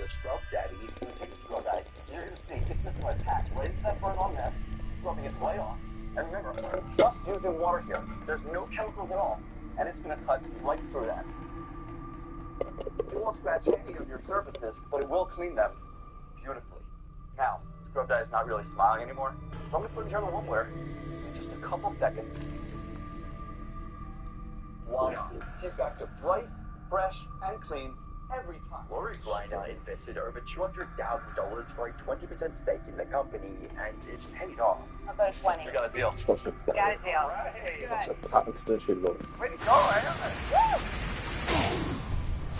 the scrub daddy who takes scrub daddy. You're going to see it's just going to attack right into that burn on there, scrubbing its way off. And remember, I'm just using water here. There's no chemicals at all. And it's going to cut right through that. It won't scratch any of your surfaces, but it will clean them beautifully. Now, scrub daddy's not really smiling anymore, so I'm going to put in German homeware in just a couple seconds. Voila. He's back to bright, fresh, and clean every time. Lori Grinder invested over $200,000 for a 20% stake in the company, and it's paid off. I'll go 20. We got a deal. Got a deal. Right. Good. Patents don't shoot long. Way to go, man.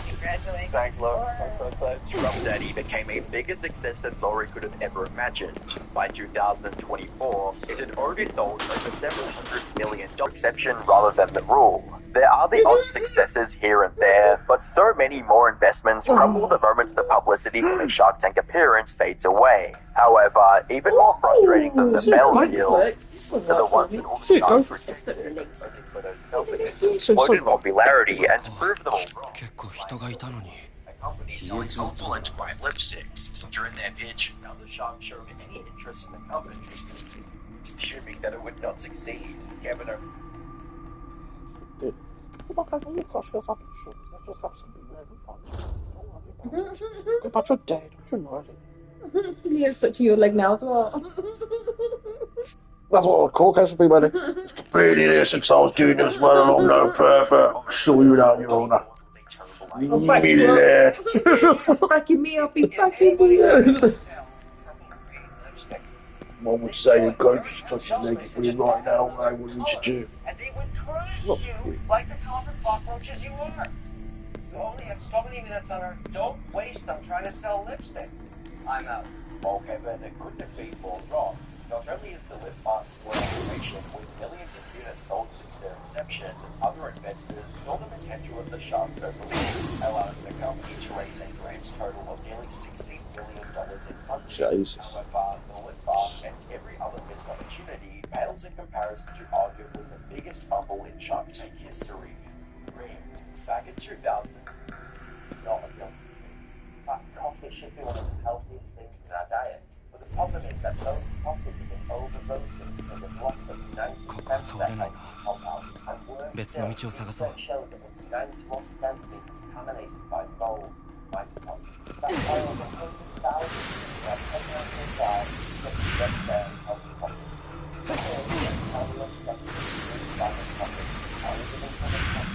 Congratulations. Thanks, Lori. I'm so excited. Scrub Daddy became a bigger success than Lori could have ever imagined. By 2024, it had already sold over $700 million, exception rather than the rule. There are the odd successes here and there, but so many more investments crumble the moment the publicity from the Shark Tank appearance fades away. However, even more frustrating than the Bell deal are the ones that all the sharks received for those selfies, exploded popularity and proved them all wrong. Companies selling console buy lipsticks during their pitch. Now the shark showed any interest in the company, assuming that it would not succeed. Kevin, Go back on your cross, go off your shoulders. That just happens to be where every punch. Go back to dead, don't you know it? Leo's touching your leg now as well. That's what coke has to be, buddy. It's completely innocent, so I was doing it as well, and I'm no perfect. I'll show you that, your owner. I'll back you up. I'll back me up, he's backing me up. One would say you're going to touch his leg for you right now, mate. What would you do? And they would crush you like the copper cockroaches you are. You only have so many minutes on Earth. Don't waste them trying to sell lipstick. I'm out. Okay, but it could defeat Bull Rock. Not only is the lip mask world information with millions of units sold since their inception, other investors saw the potential of the sharks overall, allowing the company to raise a grand total of nearly $16 million in funding. Jesus. However, the lip mask and every other missed opportunity pales in comparison to arguably the biggest fumble in Shark Tank history. Back in 2000, coffee should be one of the healthiest things in our diet. But the problem is that those coffees have been over-roasted and have lost the 90% compound. And worse still, research shows that it's 91% been contaminated by gold microbes. That's why over 100,000 people have permanently died because of their healthy coffee. Especially in how we upset the coffee. How we live in coffee.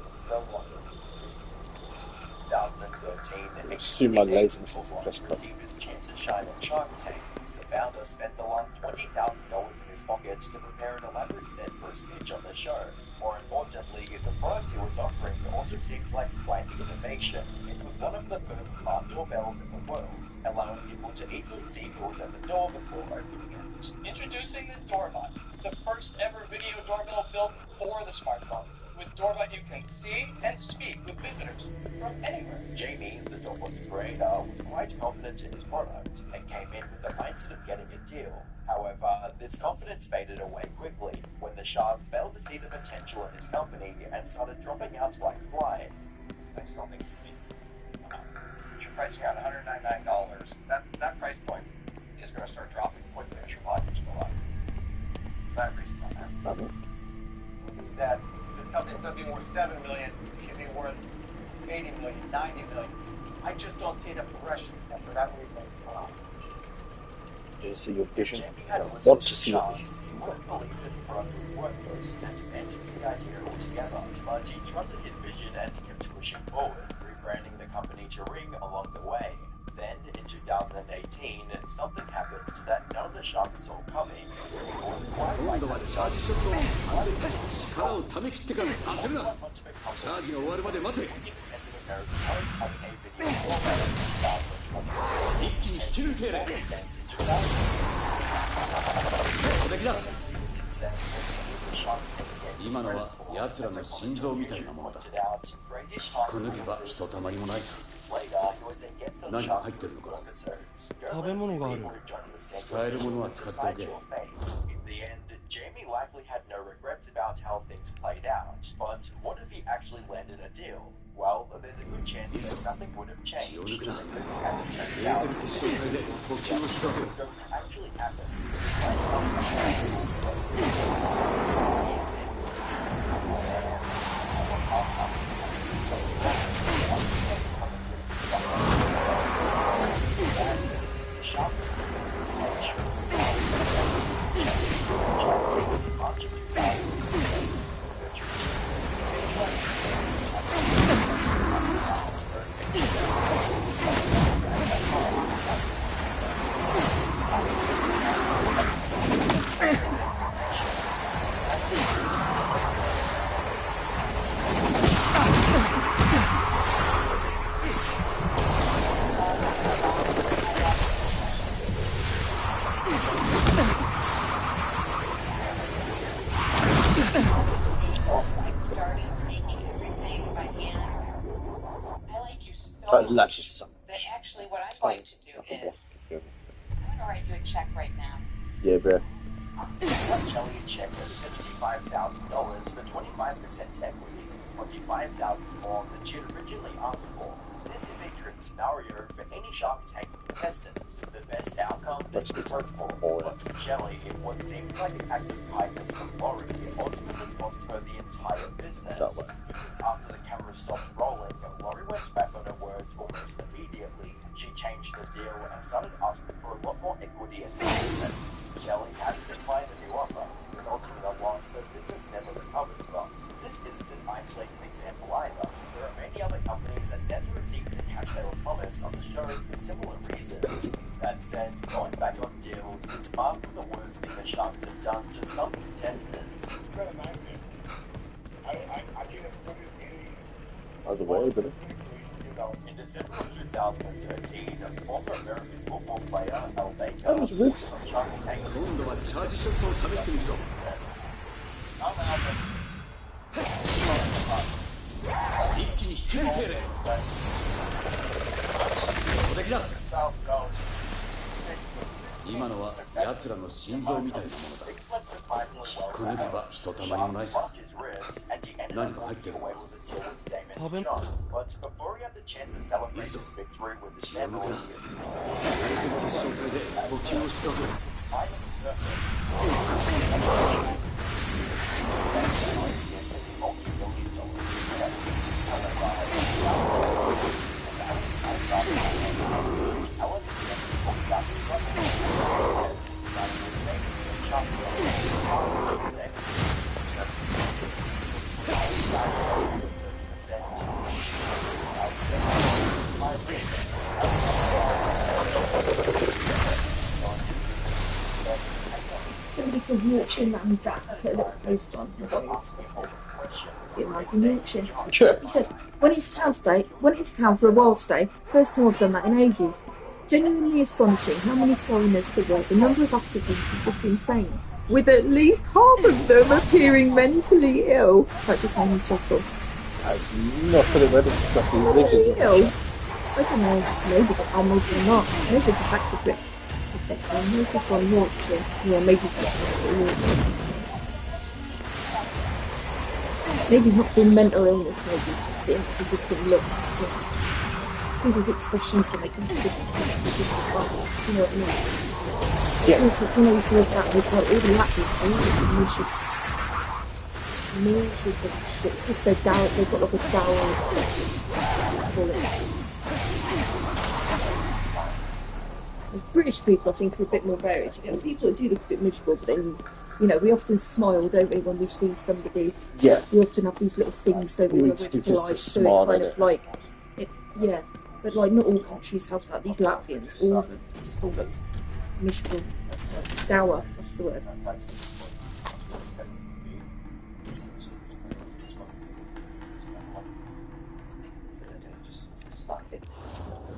Still one. 2013, Assume my laziness is received his chance to shine at Shark Tank. The founder spent the last $20,000 in his pocket to prepare an elaborate set for a speech on the show. More importantly, the product he was offering also seemed like quite the innovation. It was one of the first smart doorbells in the world, allowing people to easily see who was at the door before opening it. Introducing the Doorbot, the first ever video doorbell built for the smartphone. With Doorbot, you can see and speak with visitors from anywhere. Jamie, the Doorbot's creator, was quite confident in his product and came in with the mindset of getting a deal. However, this confidence faded away quickly when the sharks failed to see the potential in his company and started dropping out like flies. That's something to me. You're pricing out $199. That price point is going to start dropping quickly as your volumes go up. That reason on that. That company instead of being worth $7 million, should be worth $80 million, $90 million. I just don't see the progression, and for that reason, Do you see your vision? I want to see your vision. He wouldn't believe this product was worthless and abandoned the idea altogether, but he trusted his vision and kept pushing forward, rebranding the company to Ring along the way. Then, in 2018, something happened that none of the sharks saw coming. Jamie likely had no regrets about how things played out, but what if he actually landed a deal? Well, there's a good a chance that nothing would have changed. But this hadn't turned out. Don't actually happen. Despite some Like some. But actually, what I'm going to do is, I'm going to write you a check right now. Yeah, bro. Chael a check of $75,000 for 25% equity, $25,000 more than she had originally asked for. This is a dream scenario for any Shark Tank contestant. The best outcome that you hope for. But for Chael, what seemed like an act of kindness from Laurie ultimately cost her the entire business. Because after the camera stopped rolling, Laurie went back on her words almost immediately. She changed the deal and started asking for a lot more equity in the business. Chael had to decline the new offer, resulting in a loss that business never recovered from. This isn't an isolated example either. There are many other companies that never received the cash they were promised on the show for similar reasons. That said, going back on deals is far from the worst thing the Sharks have done to some contestants. Other way, but it's In December of 2013, former American football player Al Baker that was rich. Shark Tank 今度はチャージショットを試してみるぞ 一気に引き抜いてやれ無敵だ今のは奴らの心臓みたいなものだ引っこ抜けばひとたまりもないさ何か入ってるのか食べん But before he had the chance to celebrate his victory with his 気を抜く family, な慣れてる決勝隊で補給をしておく high on the surface, Somebody called Yorkshire Man Dan put a little post on his page. It might be Yorkshire. Sure. He said, when it's town for a wild stay, first time I've done that in ages. Genuinely astonishing how many foreigners there were. The number of applicants was just insane. With at least half of them appearing mentally ill. That just made me chuckle. That's not something where there's nothing Mentally religion. ill? I don't know. Maybe, or maybe not. Maybe they just acted for it. Maybe it's from Yorkshire. Yeah, maybe it's just from Yorkshire. Maybe he's not seeing mental illness, maybe he's just seeing a different look. People's expressions when they come to different places, different parts, you know what I mean? Yes. It's when I used to live that hotel, all the Latvians, they all look shit. It's just they've got like a dour expression. Call it. British people, I think, are a bit more varied. You know, people that do look a bit miserable, but then, you know, we often smile, don't we, when we see somebody. Yeah. We often have these little things, don't we, where we're It's just polite, a so smile, it kind innit? of like, yeah. But like, not all countries have that. These Latvians, all of them, just all look miserable, dour. That's the word.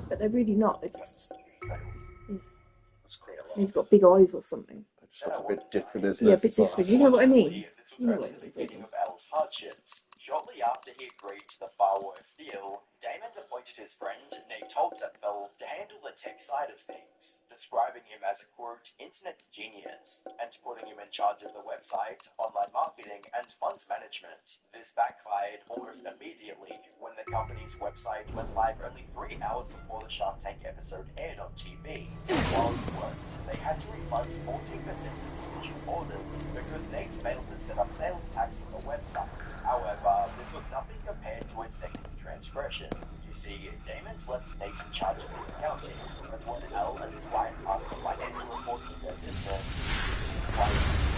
But they're really not. They're just. They've got big eyes or something. They're just like a bit different, isn't Yeah, it? a bit different. You know what I mean? You know what I beginning mean? of Al's hardships. Shortly after he agreed to the far worse deal, Damon appointed appointed his friend Nate Holtzapfel to handle the tech side of things, describing him as a quote, internet genius, and putting him in charge of the website, online marketing, and funds management. This backfired almost immediately when the company's website went live only 3 hours before the Shark Tank episode aired on TV. While it worked, they had to refund 14% of the initial orders because Nate failed to set up sales tax on the website. However, this was nothing compared to his second transgression. You see, Damon's left Nate in charge of the accounting, but when Al and his wife asked for financial reports of their business, his wife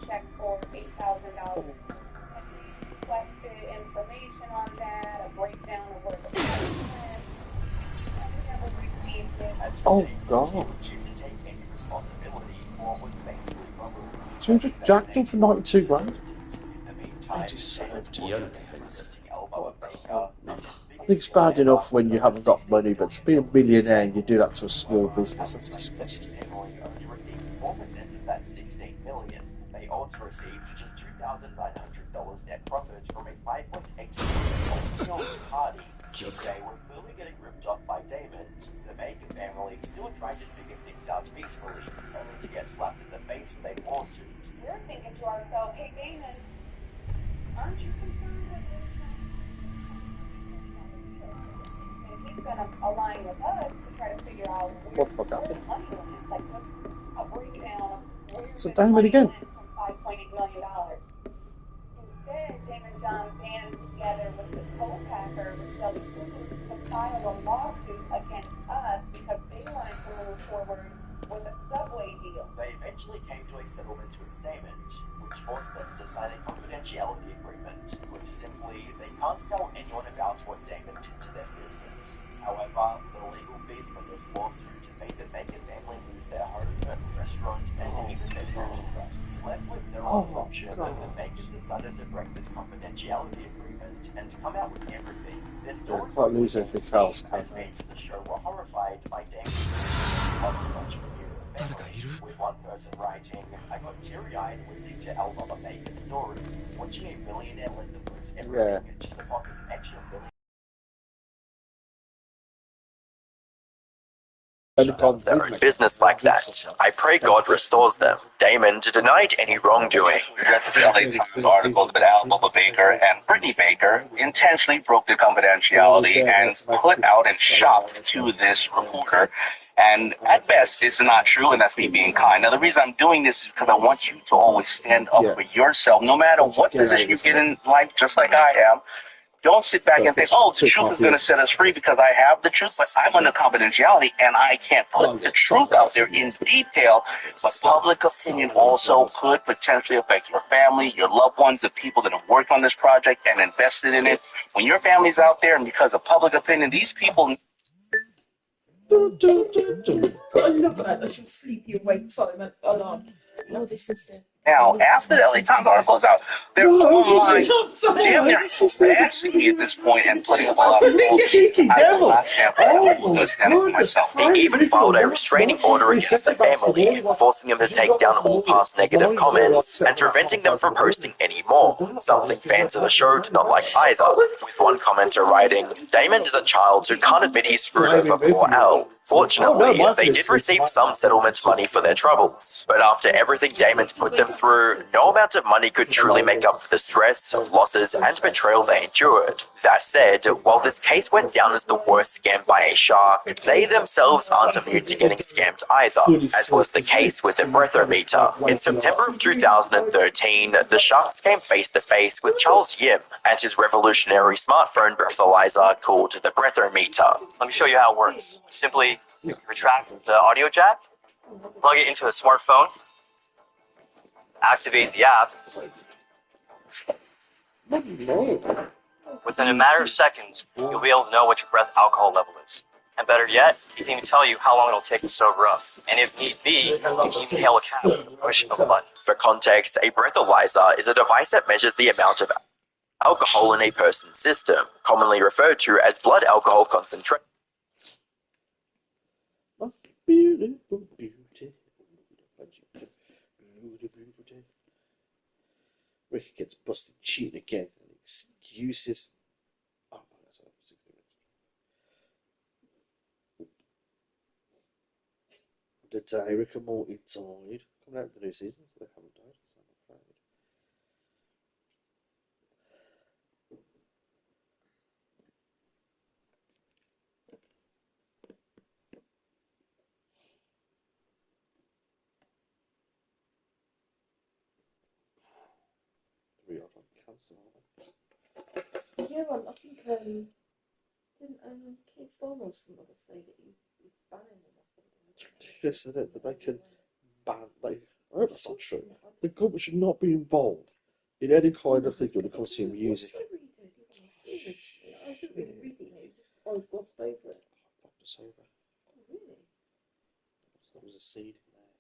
check for $8,000. Requested information on that, a breakdown of where the money went, and we never received it. Oh God. So you just jacked him for 92 grand? I deserved it. I think it's bad enough when you haven't got money, but to be a millionaire and you do that to a small business, that's disgusting. They also received just $2,900 net profit from a $5.8 million party. They were clearly getting ripped off by Damon. The Baker family still tried to figure things out peacefully, only to get slapped in the face with a lawsuit. We're thinking to ourselves, hey Damon, aren't you concerned with this? And he's gonna align with us to try to figure out What the fuck happened? money went. Like a breakdown of where So Damon again. $5.8 million. Instead, Damon John banded together with the co-packer with Shelly Foods to file a lawsuit against us because they wanted to move forward with a Subway deal. They eventually came to a settlement with Damon, which forced them to sign a confidentiality agreement, which simply they can't tell anyone about what Damon did to their business. However, the legal fees for this lawsuit made the Baker family lose their home, restaurant, and even their property. Left with no other option, the Bakers decided to break this confidentiality agreement and come out with everything. This story Quite lose everything else, as mates of the show were horrified by Damon's with one person writing, I got teary-eyed listening to Al Baba Baker's story, watching a millionaire let them lose everything just to pocket an extra million. They're in business like that. I pray God restores them. Damon denied any wrongdoing. Just the LA Times article that Al Bubba Baker and Brittany Baker intentionally broke the confidentiality and put out and shopped to this reporter. And at best, it's not true, and that's me being kind. Now, the reason I'm doing this is because I want you to always stand up for yourself, no matter what position you get in life, just like I am. Don't sit back and think, oh, the truth is going to set us free because I have the truth, but I'm under confidentiality and I can't put the truth out there in detail. But public opinion also could potentially affect your family, your loved ones, the people that have worked on this project and invested in it. When your family's out there and because of public opinion, these people... I love that. I should sleep you awake, Simon. Alarm. No, this is the... Now, after the LA Times article is out, they're online damn near harassing me at this point and putting up a lot of cheeky devil! He even filed a restraining order against the family, forcing them to take down all past negative comments and preventing them from posting any more, something fans of the show do not like either, with one commenter writing, Damon is a child who can't admit he screwed over poor Al. Fortunately, they did receive some settlement money for their troubles, but after everything Damon's put them through, no amount of money could truly make up for the stress, losses, and betrayal they endured. That said, while this case went down as the worst scam by a shark, they themselves aren't immune to getting scammed either, as was the case with the breathometer. In September of 2013, the sharks came face to face with Charles Yim and his revolutionary smartphone breathalyzer called the breathometer. Let me show you how it works. Simply retract the audio jack, plug it into a smartphone, activate the app. Within a matter of seconds, you'll be able to know what your breath alcohol level is. And better yet, he can even tell you how long it'll take to sober up. And if need be, he can even hail a cab with the push of a button. For context, a breathalyzer is a device that measures the amount of alcohol in a person's system, commonly referred to as blood alcohol concentration. Beautiful, beautiful, beautiful day. Ricky gets busted cheating again. Excuses. Oh, that's 60 minutes. The day Rick and Morty died. Coming out the new season, so they haven't died. So I'm afraid. We are on cancel, aren't Yeah, well, I think didn't Keir Starmer or some other say that he's banning them or something? it's ridiculous, isn't it? That they can ban, like, I hope that's not true. The government should not be involved in any kind of thing when it comes to music. I didn't really read it, you just always glossed over it. Fucked us over. Oh, really? There was a seed in there.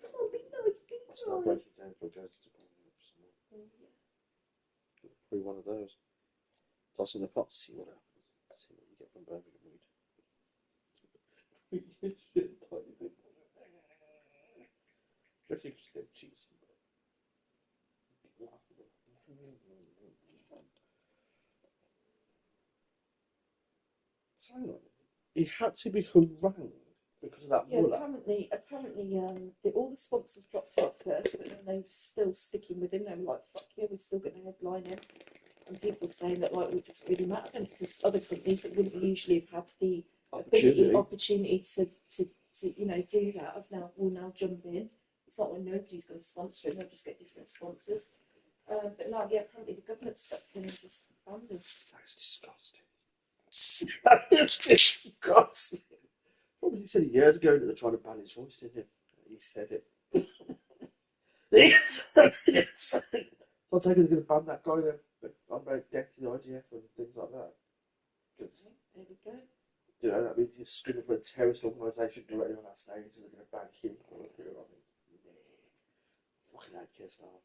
Come on, be nice, be It's not nice. breaking down for Jones to bring up some more. Oh, yeah. Through one of those. Toss in the pot, see what happens. See what you get from Birmingham weed. Shit, tiny bit. I think just get cheese. He had to be harangued because of that Yeah, mullah. apparently, all the sponsors dropped out first, but then they were still sticking with him. They were like, "Fuck yeah, we're still going to headline him." And people saying that like, it doesn't really matter then, because other companies that wouldn't usually have had the opportunity to do that will now jump in. It's not when nobody's going to sponsor him; they'll just get different sponsors. But no, yeah, apparently the government stepped in and just banned him. That's disgusting. That is disgusting. What was he said years ago that they're trying to ban his voice, didn't he? He said it. He said it. So I take it they're going to ban that guy then on about death to the IGF and things like that. Because, there we go. You know, that means he's screaming for a terrorist organisation directly on that stage, and they're going to ban him. Fucking hate Keir Starmer.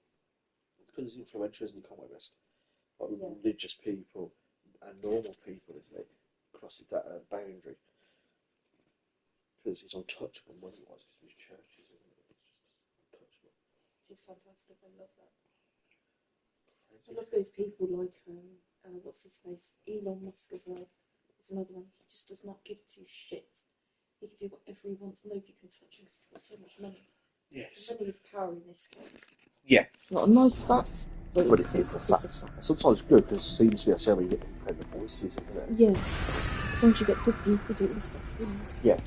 Because he's influential, isn't he? Can't risk. Like religious people and normal people, isn't he? Crosses that boundary. Because he's untouchable money-wise because of his churches, isn't it? It's just untouchable. He's fantastic. I love that. I love those people like what's his face, Elon Musk as well. There's another one. He just does not give two shits. He can do whatever he wants. Nobody can touch him because he's got so much money. Yes. Money is power in this case. Yeah. It's not a nice fact, but it is a fact. Sometimes good because it seems to be that's how we get the voices, isn't it? Yeah. As long as you get good people doing stuff. Yeah.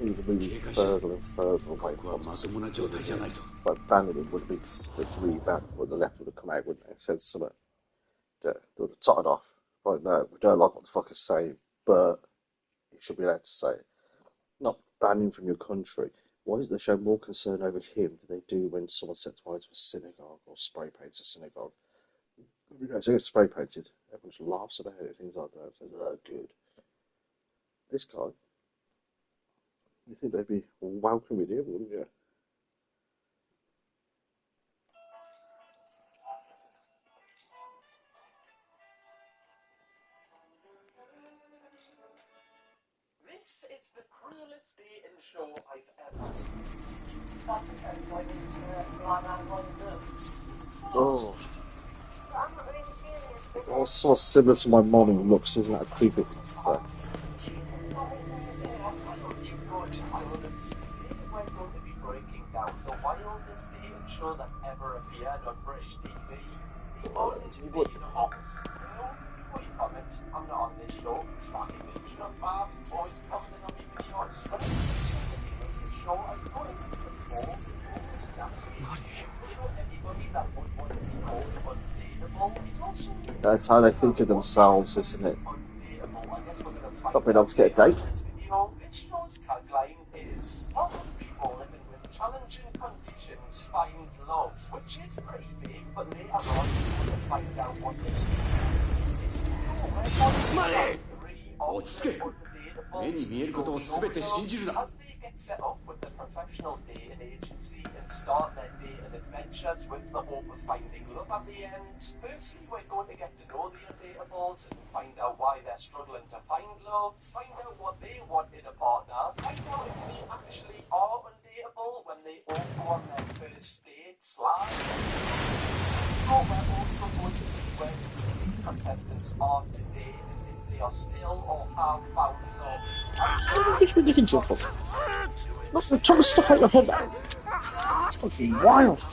Even moving further and further away from us. But banning him would be really bad. What the left would have come out, wouldn't it? Said something. They would have totted off. Like, no, we don't like what the fucker's saying, but you should be allowed to say it. Not banning from your country. Why don't they show more concern over him than they do when someone sets fire to a synagogue or spray paints a synagogue? Every day, so it gets spray painted. Everyone just laughs about it, things like that. Says, oh, good. This guy, you think they'd be welcome with him, wouldn't you? This is the cruelest day in show I've ever seen. Not because I didn't to lie on one nerves. Oh. All sort of similar to my mom in looks, isn't that a creepy thing to say? Today we're going to be breaking down the wildest day in show that's ever appeared on British TV. The only day in August. Before you comment, I'm not on this show. Shocking me. Shut up, boys commenting on me videos. Some of the show I've put in before. Anybody that would want to be called undateable. That's how they think of themselves, isn't it? Not being able to get a date. This show's tagline is not people living with challenging conditions find love, which is pretty vague, but later on you will find out what this means. Is as they get set up with the professional dating agency and start their dating adventures with the hope of finding love at the end. Firstly, we're going to get to know the undateables and find out why they're struggling to find love, find out what they want in a partner, find out if they actually are undateable when they all go on their first dates live. So we're also going to see where these contestants are today and if they are still or have found love. It's ridiculous. Not the trying to stuff out your head out. It's fucking wild.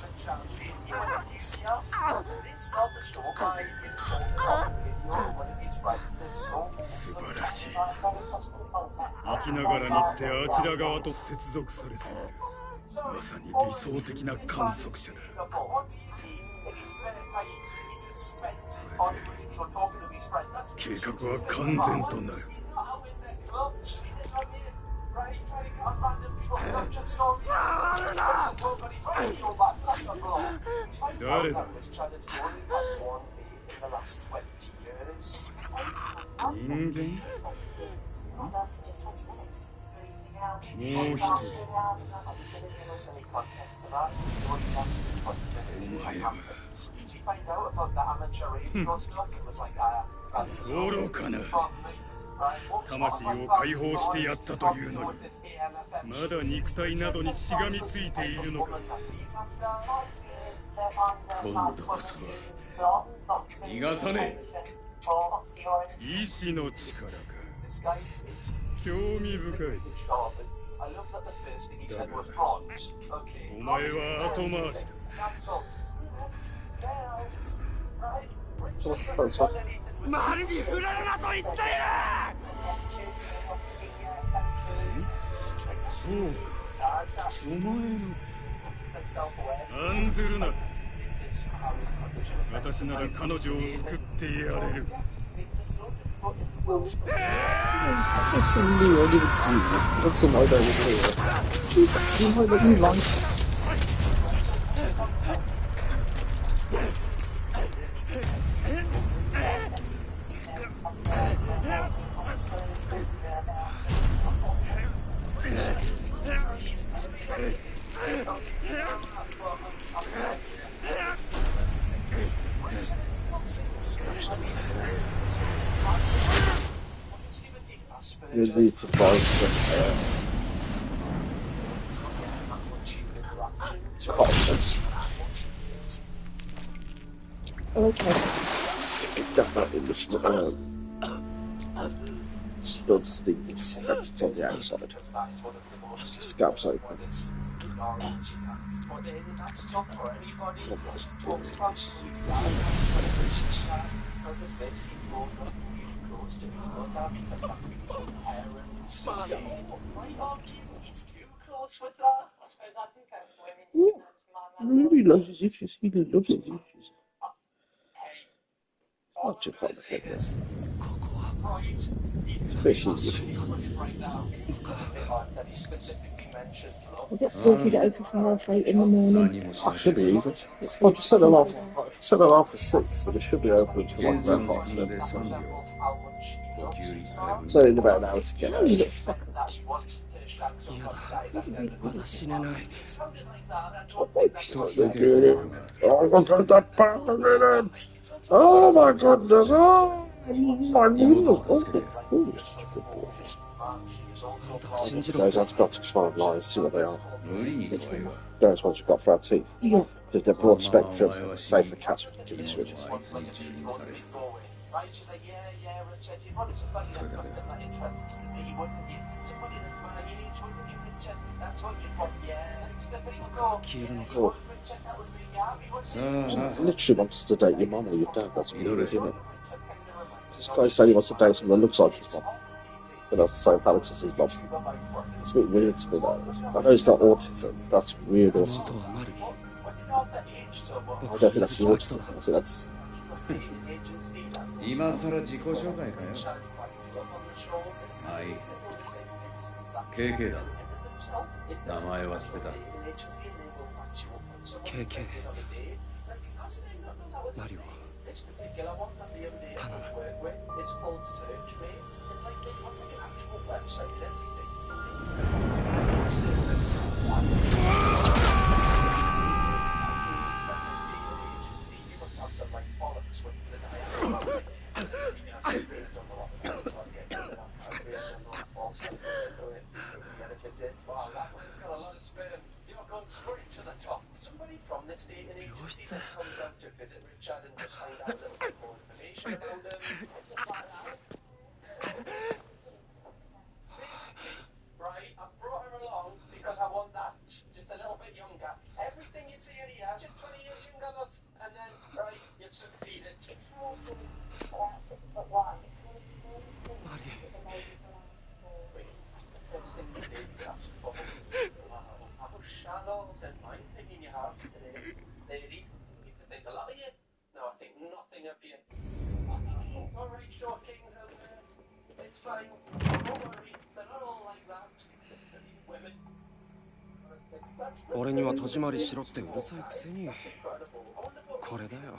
You'd be surprised okay. Definitely the blood steam disinfectant on the outside. Just the scabs open. He loves his issues. He loves his issues. Not too hot to get this. Especially I'll get sorted open for 8:30 in the morning. That should be easy. I'll just set it off. Set it off for 6, so it should be open for like about 5:30. So in about an hour to get out. You little fucker. Oh my goodness! Oh my goodness! Those antibiotics are lies, see what they are. Those ones you've got for our teeth. Yeah. If they're broad spectrum, they're safe for cats to give it to them. Literally wants to date your mum or your dad, that's weird, isn't it? This guy said he wants to date someone that looks like his mum, but that's the same Alex as his mum. It's a bit weird to me, that. I know he's got autism, that's weird autism. I don't think that's the autism, I think that's... 今さら自己紹介かよ。はい。KK だ。名前は知ってた。KK マリオ頼む It's called Search Mates. It might make like an actual website and straight to the top. Somebody from this dating agency that comes out to visit Richard and just find out a little bit more information about him. Basically, right, I brought her along because I want that just a little bit younger. Everything you see in here, just 20 years younger, look, and then, right, you've succeeded. Shallow and mind thinking you have today. Ladies, used to think a lot of you. Now I think nothing of you. Alright, short kings out there. It's fine. Don't worry. They're not all like that. Women. 俺には戸締まりしろってうるさいくせにこれだよ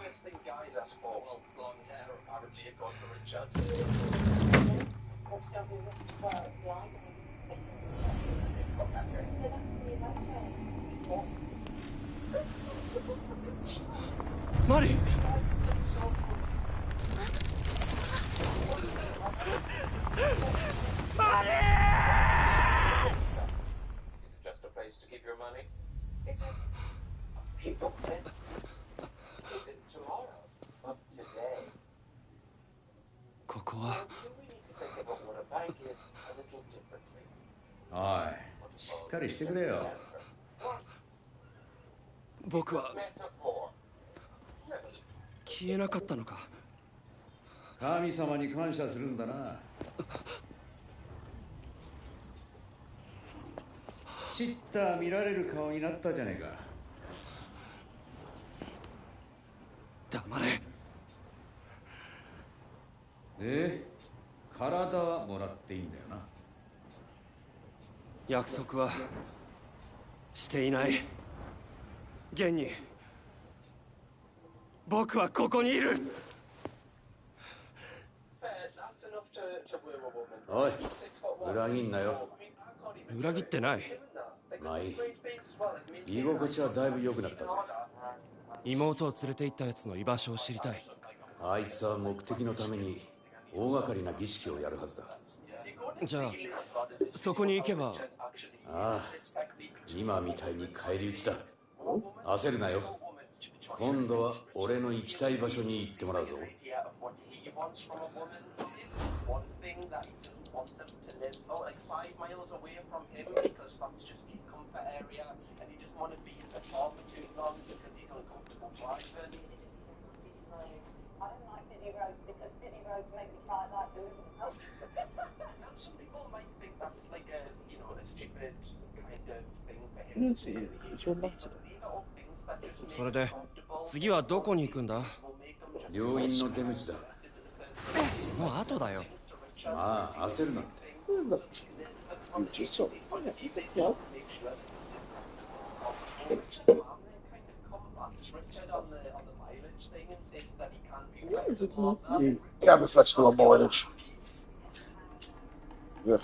マリIs it people then? Is it tomorrow? Not today. ここは We need to think about what a bank is a little differently. おい、しっかりしてくれよ。僕は消えなかったのか。神様に感謝するんだな。ちった見られる顔になったじゃねえか。黙れ。で、体はもらっていいんだよな。約束はしていない。現に僕はここにいる。おい、裏切んなよ。裏切ってない。まあいい。居心地はだいぶ良くなったぜ。妹を連れて行ったやつの居場所を知りたい。あいつは目的のために大掛かりな儀式をやるはずだ。じゃあそこに行けば。ああ、今みたいに返り討ちだ。焦るなよ。今度は俺の行きたい場所に行ってもらうぞ。Like 5 miles away from him because that's just his comfort area and he doesn't want to be in the car for too long because he's uncomfortable driving. I don't like busy roads because busy roads make me feel like doing it. Now some people might think that's like a, you know, a stupid kind of thing for him to say. These are all things that just make それで次はどこに行くんだ。病院の出口だ。その後だよ。まあ焦るなって。Yeah, but flexible on mileage. Yeah.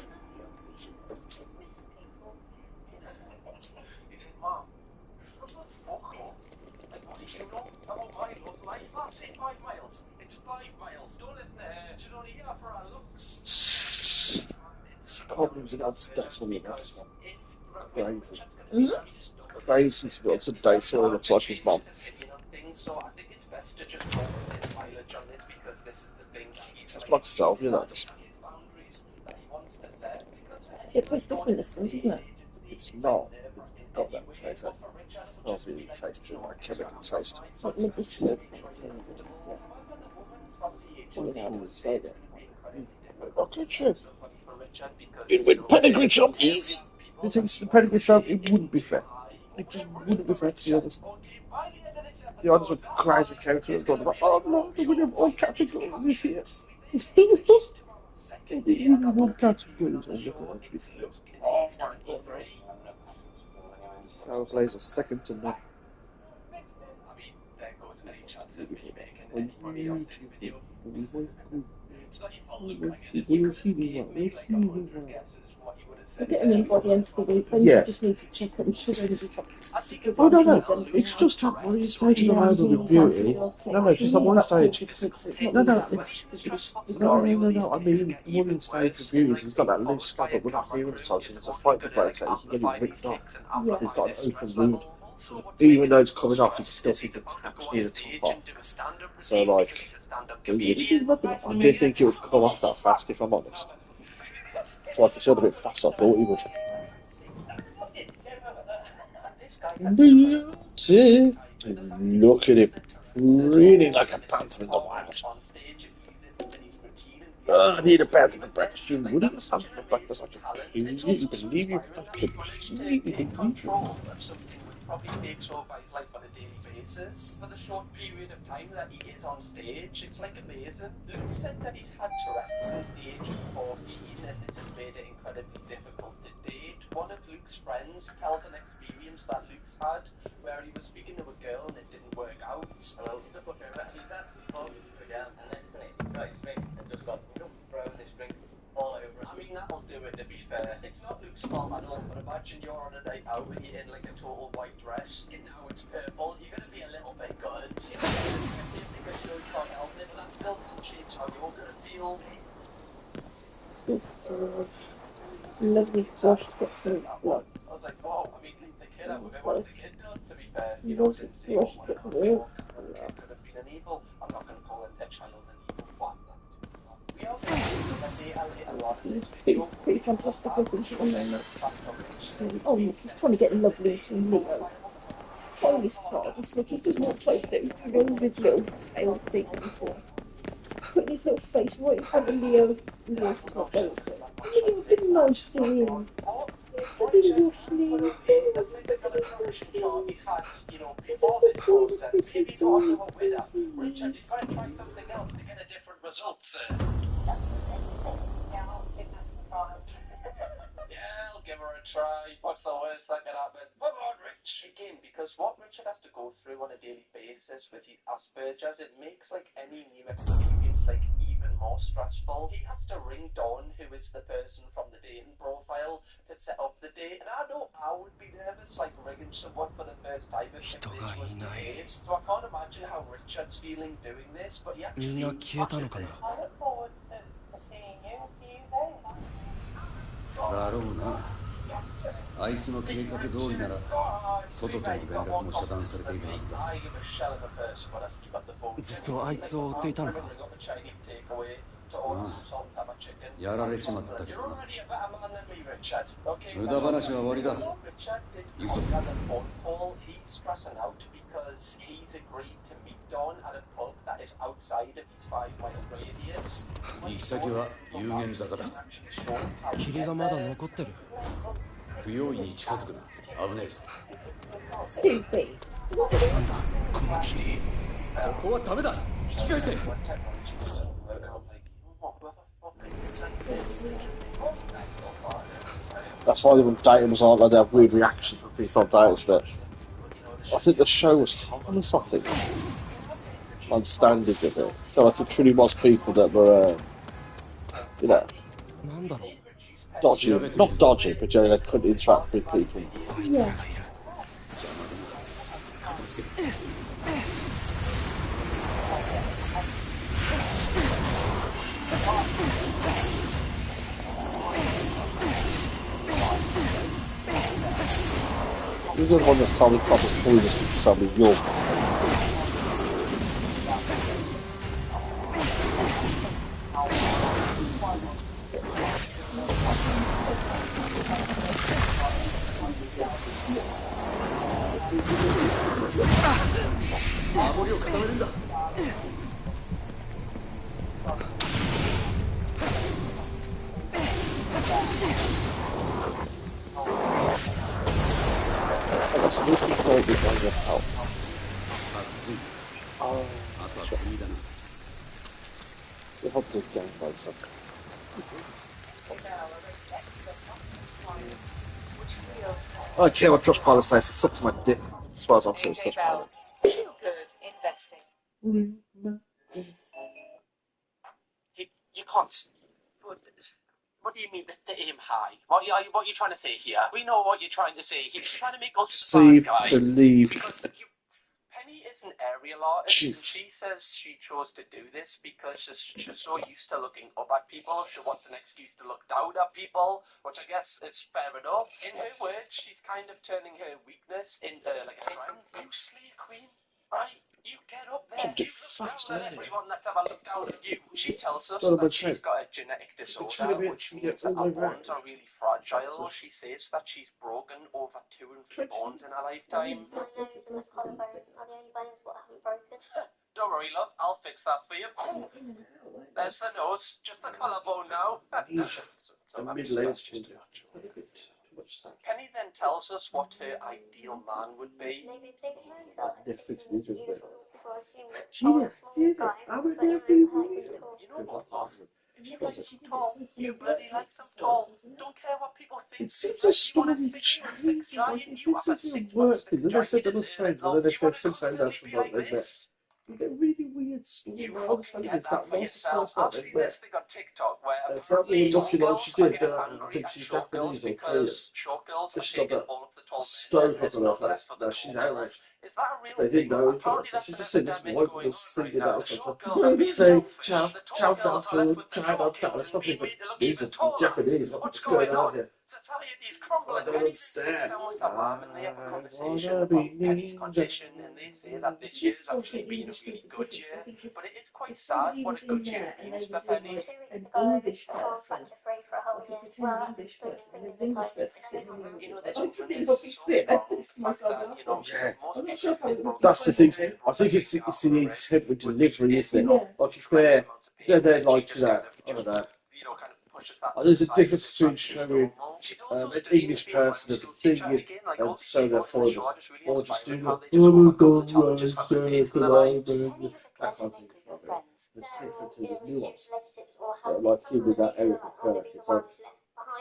Say 5 miles. It's 5 miles. Don't listen to her. She's only here for her looks. Problems and that's all you know. Crazy. Crazy to go to date so it looks like his mom. So I think it's best to just go with his mileage on this because this is the thing that he's It's like self, you know. his boundaries that he wants to set because It tastes different this one, doesn't it? It's not. It's got that taste. It's not really tasty like chemical taste. Like medicinal. Okay, sure. It would pedigree job easy. If it takes the pedigree job, it wouldn't be fair. It just wouldn't be fair to the others. The others would cry as a character and go like, oh no, the winner of all categories is here. The winner of all categories. Oh my god. Power plays are second to none. I mean, there goes any chance of me making any money off this video. It's not even look like it. You could have gave me like 100 guesses what you would have said. Get him in by the end of the week. Then Yeah. you just need to check that he shouldn't be fucking. Oh no, it's just that one stage in the round with beauty. No, just that one stage. No, it's no. I mean, the one stage with beauty, he's got that loose slab up with a pneumatized, and it's a fight that breaks out. You can get it ripped off. He's got an open wound. Even though it's coming off, you can still see the tap near the top off. So, like, I didn't think it would come off that fast, if I'm honest. So, like I said, a bit fast, I thought he would. Beauty! Look at him. Really like a panther in the wild. I need a panther for breakfast. You wouldn't have something for breakfast. I can completely believe you. I completely believe you. Probably takes over his life on a daily basis for the short period of time that he is on stage. It's like amazing. Luke said that he's had Tourette's since the age of 14 and it's made it incredibly difficult to date. One of Luke's friends tells an experience that Luke's had where he was speaking to a girl and it didn't work out. Well, just look at that. He's actually told me again and then he got his drink and just got thrown this drink all over. I mean, that'll do it, to be fair. It's not Luke's fault at all, but imagine you're on a night out and you're in like a total white dress, and now it's purple. You're going to be a little bit gutted. You know, because you can't help it, but that still doesn't change how you're going to feel. Lovely flush, got some blood. I was like, whoa, I mean, the kid out of it, what has the kid done, to be fair? You Lovely know, since the flush, got some earth. it could have been an evil. I'm not going to call it a child an evil one. We all think that they are a lot of this video. Pretty fantastic, I think, at the moment. Oh, he's trying to get lovelies from Leo. Totally surprised. It's like he's just walked over there. He's doing all his little tail thing and putting his little face right in front of Leo. Leo's just not going to it. Leo, be nice to him. Be lovely. He's had, you know, before this process, if he's also a winner, Richard is going to try something else to get a different result, sir. Yeah, I'll give her a try. What's the worst that can happen? Come on, Rich. Again, because what Richard has to go through on a daily basis with his Asperger's, it makes like any new experience like even more stressful. He has to ring Dawn, who is the person from the dating profile, to set up the date. And I know I would be nervous, like ringing someone for the first time if this was the case. So I can't imagine how Richard's feeling doing this, but he actually I look forward to seeing you. See you then. だろうな。あいつの計画通りなら外との連絡も遮断されているはずだ。ずっとあいつを追っていたのか。ああ、やられちまったけどな。無駄話は終わりだ。行くぞ。行き先は有限坂だ。霧がまだ残ってる。不用意に近づくな。危ねえぞ。なんだこの霧。ここはダメだ。引き返せ。That's why the datums aren't like they have weird reactions and things like that. Is that I think the show was harmless. I think understanding of it. So like it truly was people that were, you know, dodgy, not dodgy, but you know, they couldn't interact with people. Yeah. You're the one that's solid proper pointless and solid York. So this is going to be going to help. Oh, we hope this game goes up. I don't care what Trustpilot says, it's up to my dick as far as I'm concerned. Trustpilot. Feel good investing. You can't. What do you mean the aim high? What are you trying to say here? We know what you're trying to say. He's trying to make us See, bad guys. believe. Because Penny is an aerial artist, and she says she chose to do this because she's so used to looking up at people. She wants an excuse to look down at people, which I guess is fair enough. In her words, she's kind of turning her weakness into like a strength. You slay queen, right? You get up there, you look down at everyone that's ever looked down at you. She tells us that she's got a genetic disorder, which means that her bones are really fragile. She says that she's broken over 2 and 3 bones in her lifetime. Don't worry, love, I'll fix that for you. There's the nose, just the collarbone now. Penny then tells us what her ideal man would be. You know what, love? If you like them tall, you bloody like them tall. Don't care what people think. It seems a strange change. Like, it seems to be working. Then they said another strange, and then they said something else about this. You get really weird stuff. You I understand get it's that that for lost yourself. first I've night seen they this thing on TikTok where it's not really looking like she did. I think she's short girls Japanese or Korean. because short girls are Just taking got all of the tall stone men up on her face. No, she's outraged. Is that a real They didn't know it. Apparently So that's she an just said this epidemic bloke going was on singing right now. out The of short girls are being saying, selfish. ciao, The tall ciao, girls down are left to, with the ciao, short down, girls and nothing being but made to look these even are taller. Japanese. What's What's going on on? here? Society's crumbling. I don't Penny sits understand. down with her mum and they have a conversation wanna about be Penny's ninja. condition, and they say that this year's actually been a really good year. But it is quite sad what a good year means for Penny. An English person. Like a pretend English person. And there's English person sitting in the You know, audience. this I like to woman think is of this so bit. strong. It's myself That, you laughing. know, Yeah. most I'm not people sure have how been it broken. That's the thing. I think it's the intent with delivery, isn't it? Like if they're like, you know, I don't know. There's a difference between showing an English person as a thing and so they're foreign, or just doing it. Oh my God, right, that kind of thing. The difference is nuance. Like you with that Eric Kirk, it's like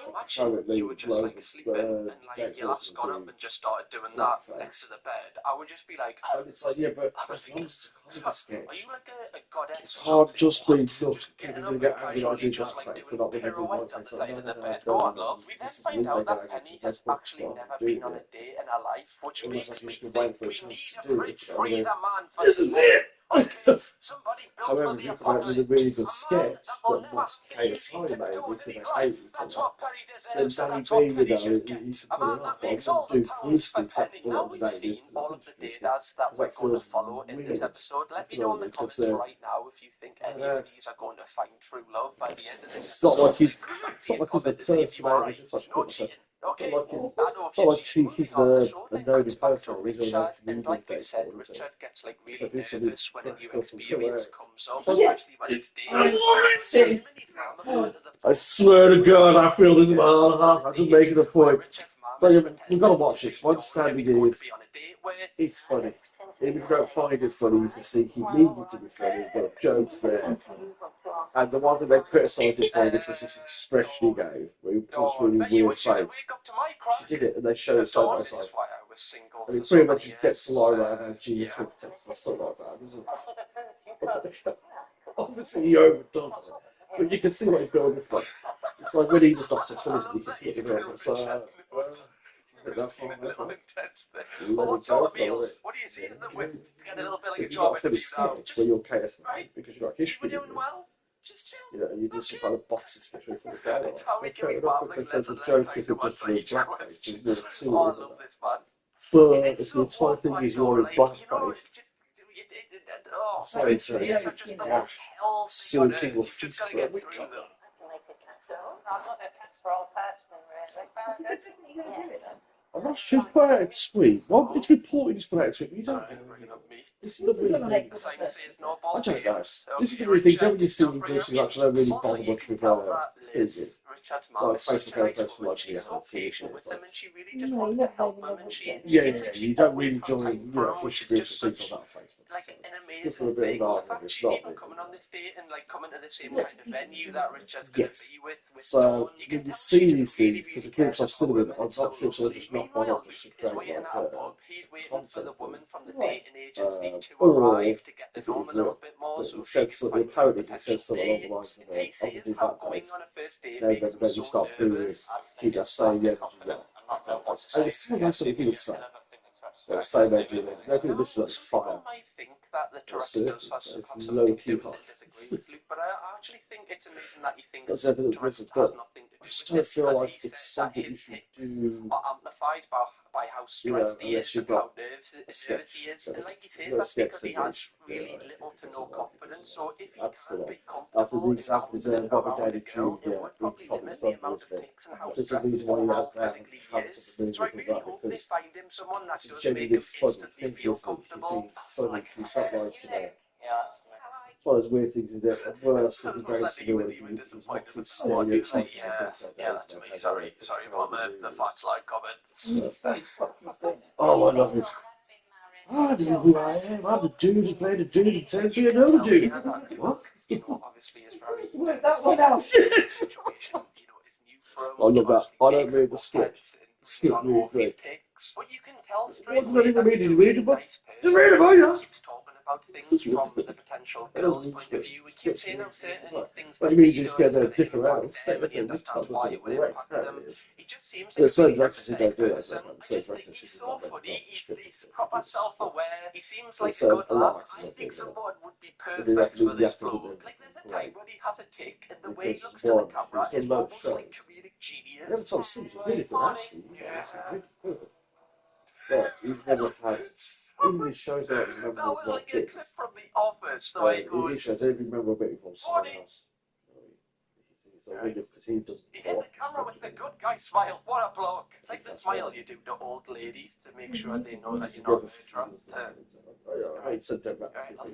Imagine you were just like sleeping and like your lass got up and just started doing that next to the bed. I would just be like, and it's like, yeah, but as long as it's a comedy sketch, are you like a goddess? it can't just be just look, getting people up get and angry I casually do just that like face, doing but not with pirouettes on everyone the takes side of the bed. no, Go on, love. We then find out that angry, Penny has actually never been on a date in her life, which makes me think we need a fridge freezer man for this is it! somebody built However, for if the you come out with a really good apocalypse. sketch That will that never mocks Chael Sonnen maybe tiptoes in because his I hate life. him for That's that, what Penny then deserves, and Danny that's what B, you Penny know, should get. he's A putting man it that up, but I'm makes going all to the do pounds for Christy Penny. that Now on we've today, seen because all of the Christy, datas that we're that going to feels follow in this weird. episode. Let me You know know, in the because comments right now if you think any of these are going to find true love by the end of this it's not like he's episode. the personality, it's just like No put cheating. like Okay, I know it's not like cheating. he's Moving on, the a show then known cuts back to impersonator, he's Richard, like and comedian like we based said, on, isn't Richard gets like So really if it's nervous when a new practical from experience Korea. comes up, Yeah. especially when it's dangerous. I swear to God, I feel this in my heart. I'm just making a point. So you've got to watch it. My understanding is it's funny. Even if you don't find it funny, you can see he needs it to be funny. There are jokes there. And the one that they criticised it for, which was this expression he gave, where he put this really weird face. She did it, and they showed it side by side. And he pretty much gets Lyra and Gina Twitter or something like that. Obviously, he overdoes it, but you can see what he's building from. It's like when he was Dr. Phillips, you can see what he's building. So, I think that's one of those. Let it go, follow it. What do you see in the whip? It's getting a little bit like a If you've got job a funny interview now. sketch where you're chaos because you've got We're history, doing well. Just chill. you know, and you do some kind of boxing sketch where you put That's how we can be enough babbling because less there's and a less joke time is to it just answer really each other's blackface, questions. there's Oh, two, I isn't love there? this, man. But It's if so the entire thing fun, is though, you're in like, you know, blackface, it's just, oh, sorry, it's just the most hell Sewer thing King on will earth. You've feast just got to for a get week. through them. So, I'm not a casserole person, really. Is it good that you're going to do it then? I'm not sure if put out a tweet. Well, it's reported he's put out a tweet, but you don't know. Bringing up me. This is the weird thing. The sign says no I ball don't know. games. This is the Okay, weird thing. Don't Richard, you see don't bring Bruce up is actually me. really Also, bother you much can with tell that Fiji. Richard Richard's mum is such a nice woman. She's so patient with them, and she really just wants to help them. And she seems like she always has time for him, which is just such like an amazing thing. The fact she's even coming on this date and like coming to the same kind of venue that Richard's going to be with So Dawn, you can when you tell see she these just really, things, because really of course cares I've seen about them, them. I'm not sure so just not one Meanwhile, off just Luke is straight waiting like at a pub. He's waiting for the woman from the dating agency to or arrive to get to know him a little bit more. So it said something, apparently it said something along the lines of he says obviously how that going place. on a first date No, makes him then you so start doing it. nervous. You just say yeah, and it's similar to something he would say. Same age, you know. I think this was fire. People might think that the director does have something low to key do with hot. it, disagree with Luke, but I actually think it's amazing that he thinks That's the evident director reason, has but nothing to do I with just it. don't feel Because like he it's said something that you his should hits do. are amplified by how stressed he is and how nervous he is. And like he says, that's because he has really little to no confidence. So if he can't be comfortable and confident around a girl, it would probably limit the amount of takes and how stressed or how physically he is. So I really hope they find him someone that does make him instantly feel comfortable. Funny, it's not like, you know, it's one of those weird things, is that at worst, if you go to do it, you just not be stereotyped. Yeah, to me, sorry about the fat slide comment. Oh, I love it. I know who I am. I'm the dude who played a dude who pretends to be another dude. What? You know, obviously is very Work that one out. situation, you know, is new for him. I love that. I don't Takes read the more script. tense and The script on really all his great. takes. But you can tell straight What does that away even that mean? he's Did a you read really the book? nice Just person. read it, boy, He keeps talking about things from the potential girl's point of view. He keeps saying how certain things What that do you mean he just does get a are going dick to around? impact them, and he understands why it would impact them. He just seems like There's a certain really directors who don't empathetic do that. person. Though. I Certain just think directors he's who so don't do funny. that. He's proper self-aware. He seems like a So, good a lot lad. of I actors think don't do someone would be They perfect lose for the this actors role. that they- Like there's a time when he has a tick, and the way he Because looks to the one, camera he's is got almost no like comedic You haven't genius. told Sims he's really good actor. But he's never had. Even his shows out in That memorable was like a clip bits. from The Office, the way he He goes, shows every memorable bit from someone Funny. else. He's a winner because he doesn't. he hit the camera with the good guy smile. What a bloke. It's like the smile you do to old ladies to make sure they know that you're not a murderer.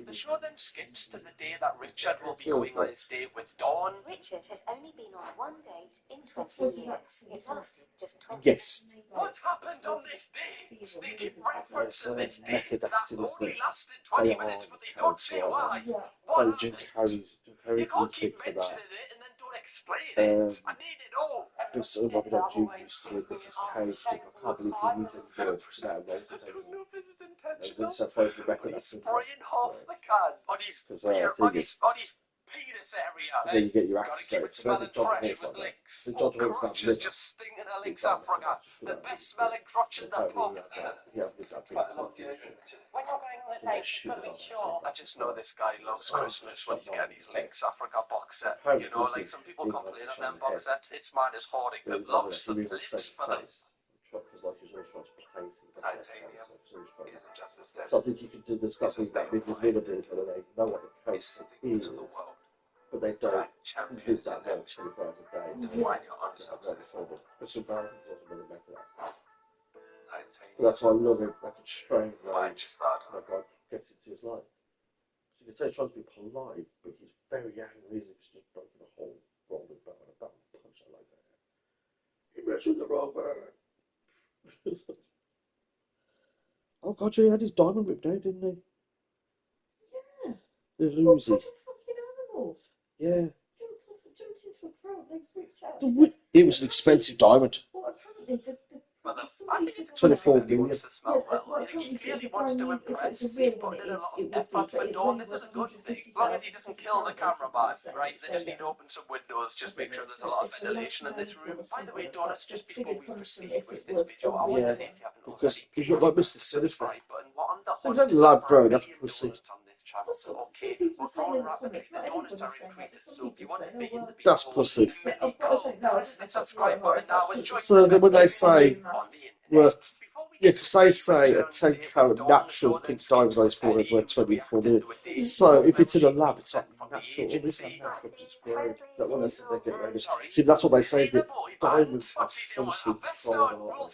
The show then skips to the day that Richard will be going on his date with Dawn. Richard has only been on one date in 20 years. It lasted just 20 Yes. What happened on this date? They keep referencing this date method that acting, isn't only it? lasted 20 minutes, but they don't say why. What Jim happened? Carrey's You can't big keep for that. mentioning it and then don't explain it. I need it all. There's something like that Jim used to do with his Carrey's thing. I can't believe he needs any more to that amount I of don't know if this is There's intentional. also photo But method he's acting. spraying half the can on his penis area. And then you get your Gotta actor keep straight. it So smelling John fresh Travolta's with like that. licks. So John Travolta's Crotch got is just stinging of licks Africa. The best smelling crotch in the pub. When you're going on a date, you've got to be sure. I just know this guy loves Christmas when he's getting his Lynx Africa box set. You know, like some people complain of them box sets. It's mine is hoarding them. Loves the lips for them. Titanium isn't just a So I think you can do this stuff with that big availability where they know what the coast is, but they don't include that now 24 hours a day. But some Americans also really make that. But that's why I love him, like a strange way, like God gets into his life. So you can say he's trying to be polite, but he's very angry, he's just broken a whole rolling bell and a bell and punch it like that. He messed with the rover. Oh God, he had his diamond ripped out, didn't he? Yeah. The Lucy. What fucking animals? Yeah. Jumped into a crowd, they ripped out. It was an expensive diamond. Well, apparently I think it's 24 he million. wants to smell well. He clearly wants to impress. He's putting in a lot of effort for Dawn. This is a good thing. As long as he doesn't kill the cameraman, right? They just need to open some windows, just make sure there's a lot of ventilation in this room. By the way, Dawn, it's just before we proceed with this video, I want to say if you haven't Because already, he's not like Mr. Sinister. button. What on the So he's a lab grown, that's pussy. on this channel, so okay, we're growing rapidly. The Dawn is trying to increase it, so if you want to be in the That's pussy. press the subscribe button now. Enjoy. So then when they say, worth, yeah, because they say a 10 carat natural pink diamond on his forehead worth 24 million. So if it's in a lab, it's not natural. Well, this is natural, it's great. Is that what they said they get ready? See, that's what they say is that diamonds are falsely colored art.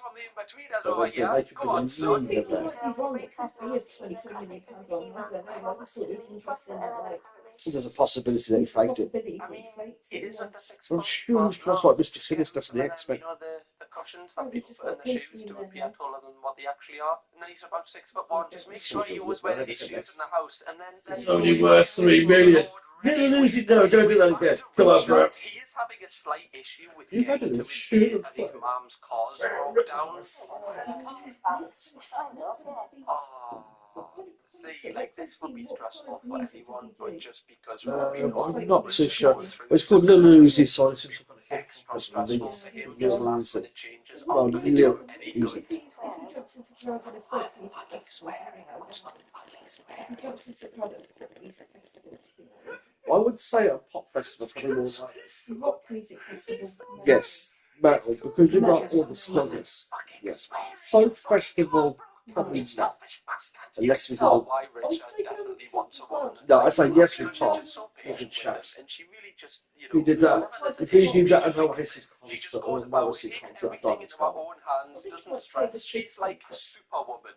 But they make it Some believe people that. might be wrong, it could be a 24 million pound diamond, I don't know, I just thought it was interesting that, like, So there's a possibility that he faked it. I mean, it is under 6 I'm foot. sure he's dressed like Mr. Sinister from the X-Men. You know, the cushions that people put in the shoes to appear taller than what they actually are. And then he's about 6'1". Just make sure he always wears his shoes in the house. And then It's only worth 3 million. Never lose it, no, don't do that again. Come on, bro. He is having a slight issue with You've had getting a to his shoe gate, that's and his fine. mum's car's broke down. See, like, this would be stressful for anyone, but just because I'm not too sure. It's called Lil Uzi, so it's some kind of extra stressful for him, Lil just last Uzi. minute changes. Well, Lil Uzi. I would say a pop festival is probably more like Rock music festival. yes, metal, because you've got all the sponsors. Yes. Folk festival, probably not. Unless we Oh, go. why Richard definitely wants a woman. No, I say yes with She's Paul. just so Not with patient with chaps. him, and she really just, you know, He did that. If he did that at an Oasis she just concert or goes an about, Oasis takes concert, everything I'd into her own hands, doesn't stress. She's like a superwoman.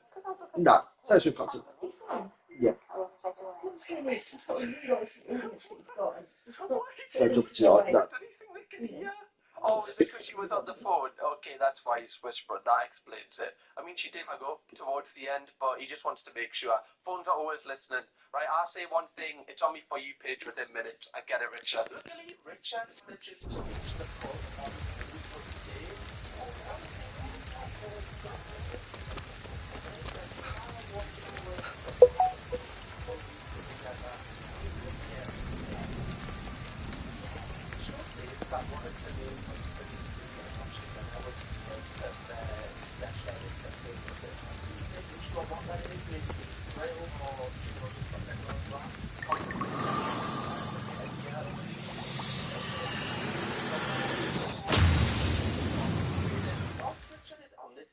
no, Oasis concert. Yeah. She's got a new audience that he's got. So just like that. Oh, is it because she was on the phone? Okay, that's why he's whispering. That explains it. I mean, she did hang up towards the end, but he just wants to make sure. Phones are always listening. Right, I'll say one thing. It's on me For You page within minutes. I get it, Richard. Luckily, Richard manages to reach the pub on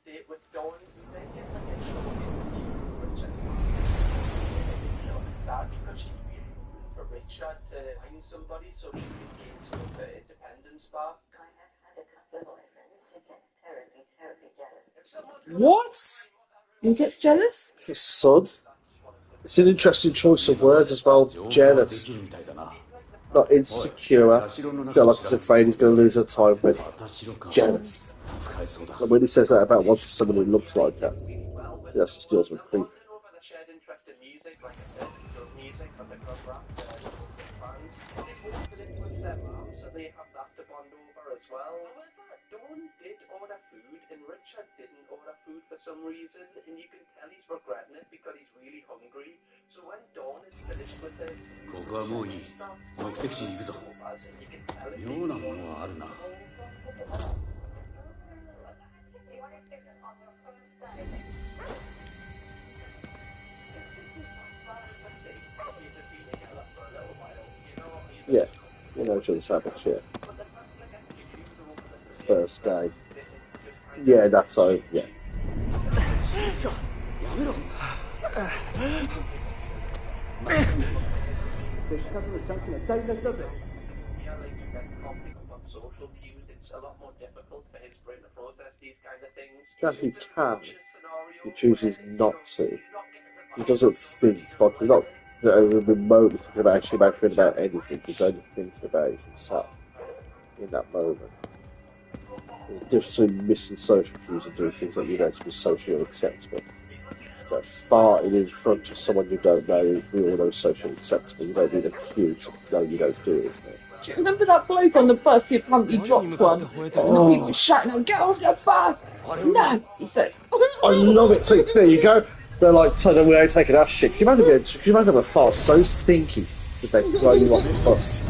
date with Dawn, they get like a short interview with Richard. It's sad because she's really rooting for Richard to find somebody so she can gain some of her independence back. I have had a couple of boyfriends who gets terribly, terribly jealous. What? Who gets jealous? His son. It's an interesting choice of words as well. Jealous. Not insecure. Feel like he's afraid he's going to lose her time, but jealous. And when he says that about wanting someone who looks like that, that just deals with creep. Shared interest in music, like I said, drug music, but the club rap, fans. They both live with their mum, so they have that to bond over as well. However, Dawn did order food, and Richard didn't order food for some reason, and you can tell he's regretting it because he's really hungry. So when Dawn is finished with it, ここはもういい。目的地に行くぞ。妙なものはあるな。Yeah, you know each other's habits, yeah. First day. Yeah, that's so, yeah. social cues, it's a lot more difficult for his brain to process these kind of things. That he can. He chooses not to. He doesn't think. Like, he's not remotely thinking about anything. He's only thinking about himself in that moment. There's a difference between missing social cues and doing things that you know to be socially acceptable. But farting in front of someone you don't know, we all know socially acceptable. You don't need a cue to know you don't do it, isn't it? Do you remember that bloke on the bus who apparently dropped one? And the people were shouting out, "Get off the bus!" No, he says. I love it too. There you go. They're like, telling we ain't taking our shit. Can you imagine a fart so stinky that they throw you off the bus?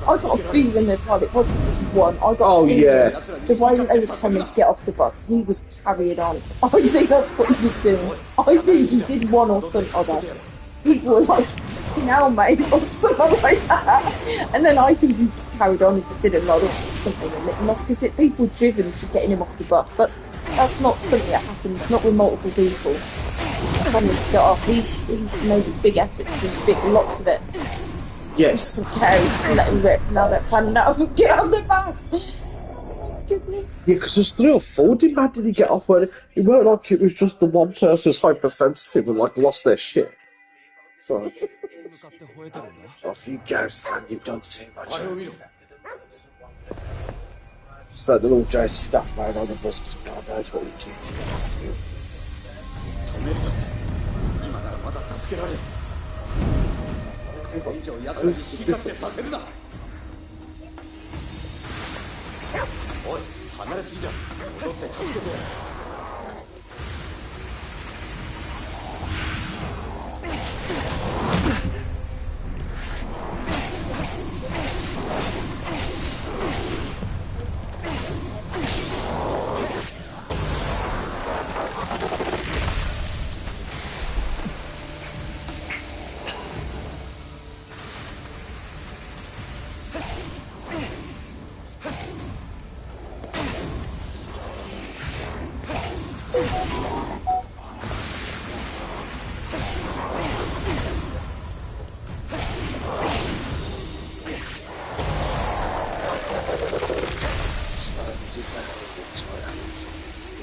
I got a feeling as well, it wasn't just one. I got Oh, a feeling yeah. the way that they were telling him to get off the bus, he was carrying on. I think that's what he was doing. I think he did one or something like that. People were like, "Now, mate," or something like that. And then I think he just carried on and just did a lot of something. And that's because people were driven to getting him off the bus. That's not something that happens, not with multiple people. Someone to get off. He's made big efforts, lots of it. Yes. Carried, let him rip. Now they're planning out, get off the bus. Goodness. Yeah, because there's 3 or 4 demanded he get off. Where it weren't like it was just the one person who's hypersensitive and like lost their shit. So Off you go, son. You've done too much. Just like the little Joseph stuff made on the bus, because God knows what he did to us.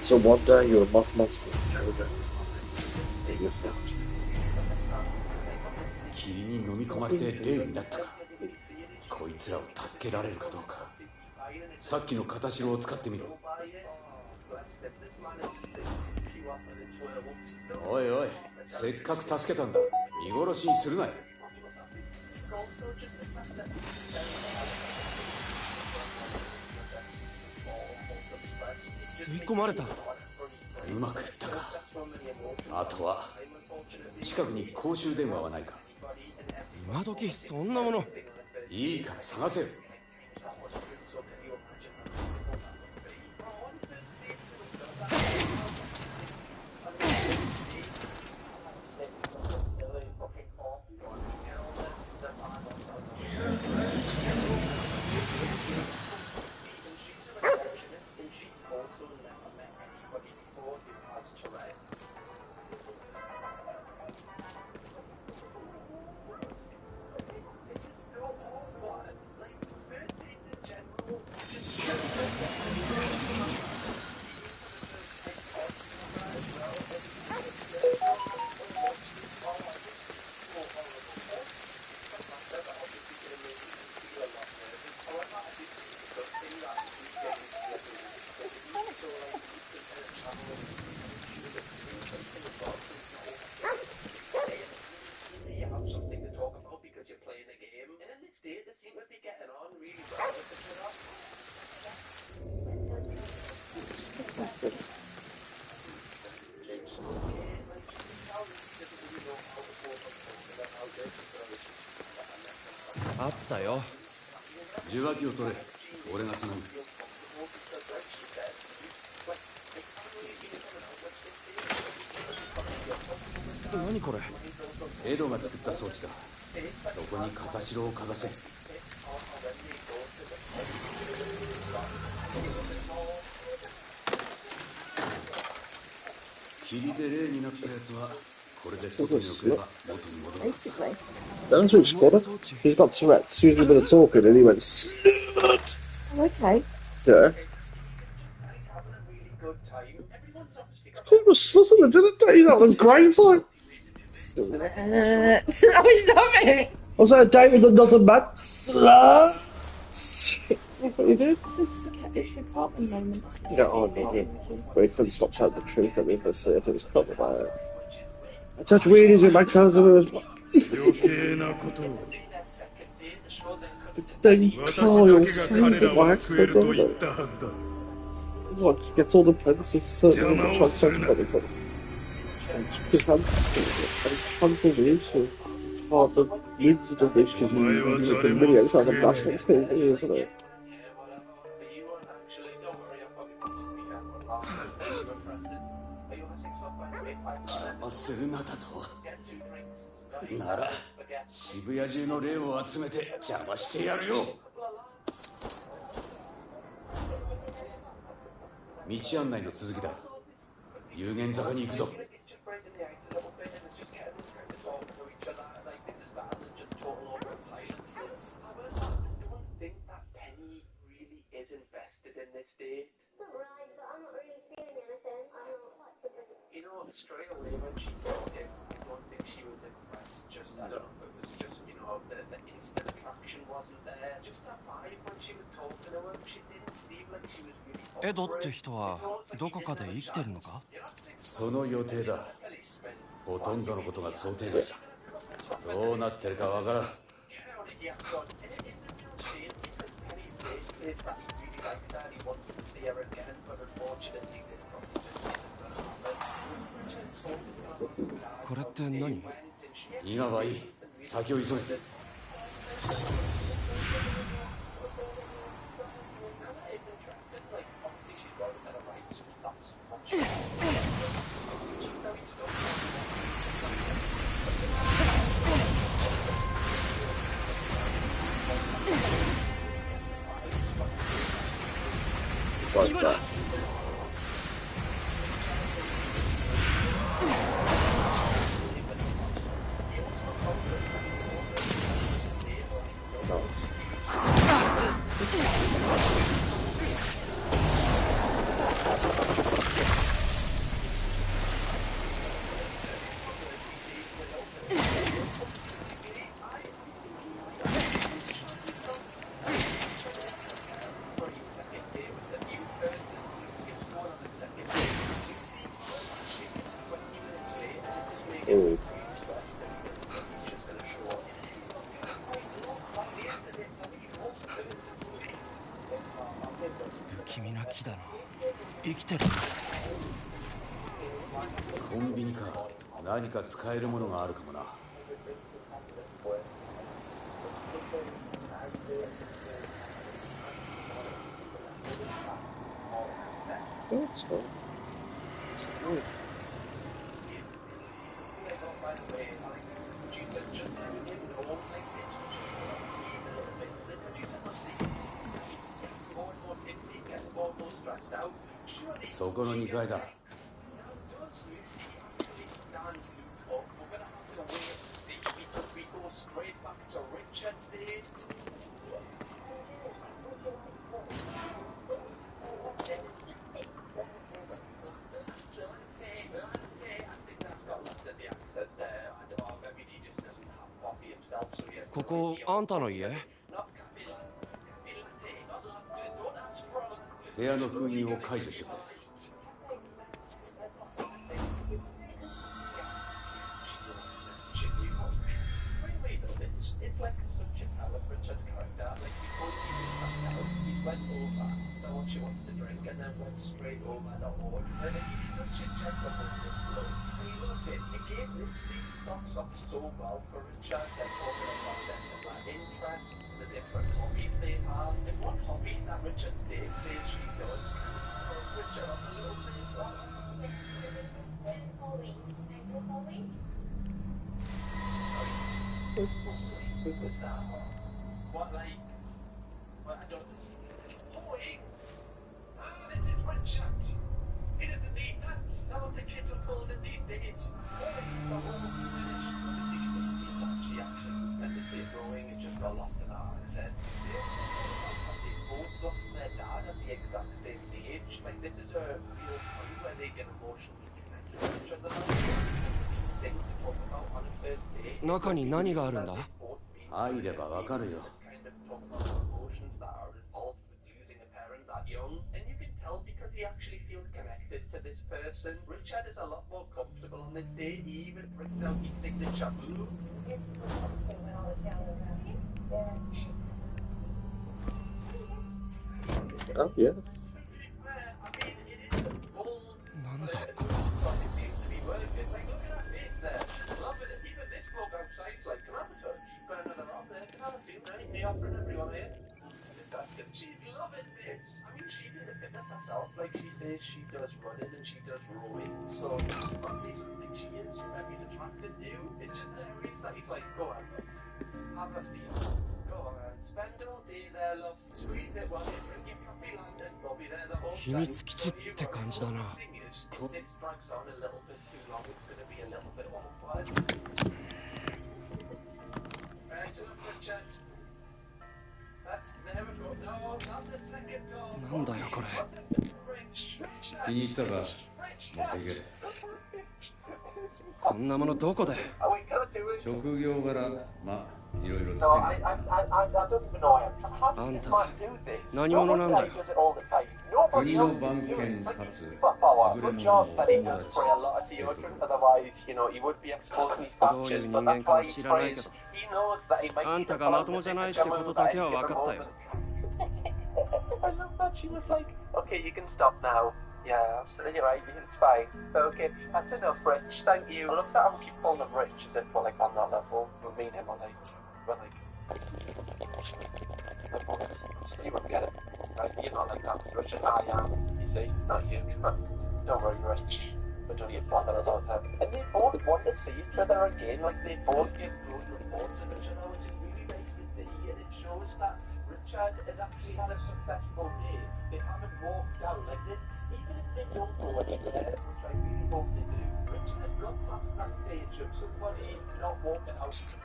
So one day you're a moth monster children. You're fucked. 霧に飲み込まれて霊になったか。こいつらを助けられるかどうか。さっきの片白を使ってみろ。おいおい、せっかく助けたんだ。見殺しにするなよ。吸い込まれた。うまくいったか。あとは近くに公衆電話はないか。今時そんなもの。いいから探せよ。あったよ。受話器を取れ。俺がつなぐ。何これ。エドが作った装置だ。そこに片白をかざせ。霧で霊になったやつはこれで外に送れば元に戻る。 That's what he's got. He's got Tourette's. As soon as we were talking, and he went. Okay. Yeah. He was sluzzing, didn't he? He's having a great time. Stop it! I was like, David, another man. That's what he did. It's a carbon moment. Yeah, oh, did he? But he couldn't stop telling the truth, and he's going to say if it was covered by it. I touch weenies with my cousin. Then Kyle saved it by accident, doesn't it? What, gets all the princesses and transcendent things. And his hands cancelled the issue. Oh, the news doesn't because he uses the video inside the basket thing, isn't it? Naら渋谷中の霊を集めて邪魔してやるよ。道案内の続きだ。有限坂に行くぞ。Straight away when she's talking, don't think she was impressed. Just, I don't know if it was just, you know, the instant attraction wasn't there. Just that vibe when she was talking to him, she didn't seem like she was really. エドって人はどこかで生きてるのか？その予定だ。ほとんどのことが想定外だ。どうなってるかわからん。これって何？今はいい。先を急げ。今だ。不気味な木だな。生きてる。コンビニか。何か使えるものがあるかもな。そこの2階だ。ここあんたの家？部屋の封印を解除してくれ。What, like, well, I don't know. Hoeing! This is Richard! It isn't the nuts! That's what the kids are called it these days. Hoeing! The whole Swedish conversation actually meant to say growing, it just got lost in our accent. They both lost their dad at the exact same age. Like, this is a real point where they get emotionally connected to each other. Things to talk about on a first date. 中に何があるんだ？入ればわかるよ。Emotions that are involved with losing a parent that young, and you can tell because he actually feels connected to this person. Richard is a lot more comfortable on this day. He even brings out his signature move. Oh, yeah. なんだここ。She's loving this. I mean, she's in the fitness herself. Like, she says she does running and she does rowing. So, probably something she is. He's attracted to. It's just hilarious that he's like, go on, love. Have a feel. Go on, spend all day there, love. Squeeze it while you drink your coffee London. We'll be there the whole time. 秘密基地って感じだな。The thing is, if this drags on a little bit too long, it's going to be a little bit awkward. Right, so Richard. That's there we go. No, not the second door. なんだよこれ。気に入ったか持っていけ。こんなものどこで。職業柄、まあ、いろいろつけ No, ない I don't even know I am. How does あん this た man do this? 何者なんだよ。 Nobody else does it all the time. Nobody 国の else 番 can do it. 犬 It's か like つ superpower. 優れ Good 者 job の that he 友 does 達 spray a lot of deodorant. Otherwise, you know, he would be exposing his どういう patches. 人 But 間 that's かは why he 知らないけ sprays. ど、 He knows that he might あん keep た it がま from ともじゃない missing っ a てこと Jamu だ at けは any 分 given かったよ。 moment. I love that she was like, okay, you can stop now. Yeah, you're right, it's fine. Okay, that's enough, Rich. Thank you. Looks like I'm keep calling him Rich as if we're like on that level. We mean him or like, we're like, you won't get it. Right? You're not like that, Rich, and I am. You see, not you. Don't worry, Rich. But don't even bother about them. And they both want to see each other again. Like they both give good reports of each other, which is really nice to see. And it shows that Richard has actually had a successful day. They haven't walked down like this. Even if they don't go anywhere, which I really hope they do, Richard has got past that stage of somebody not walking out. It's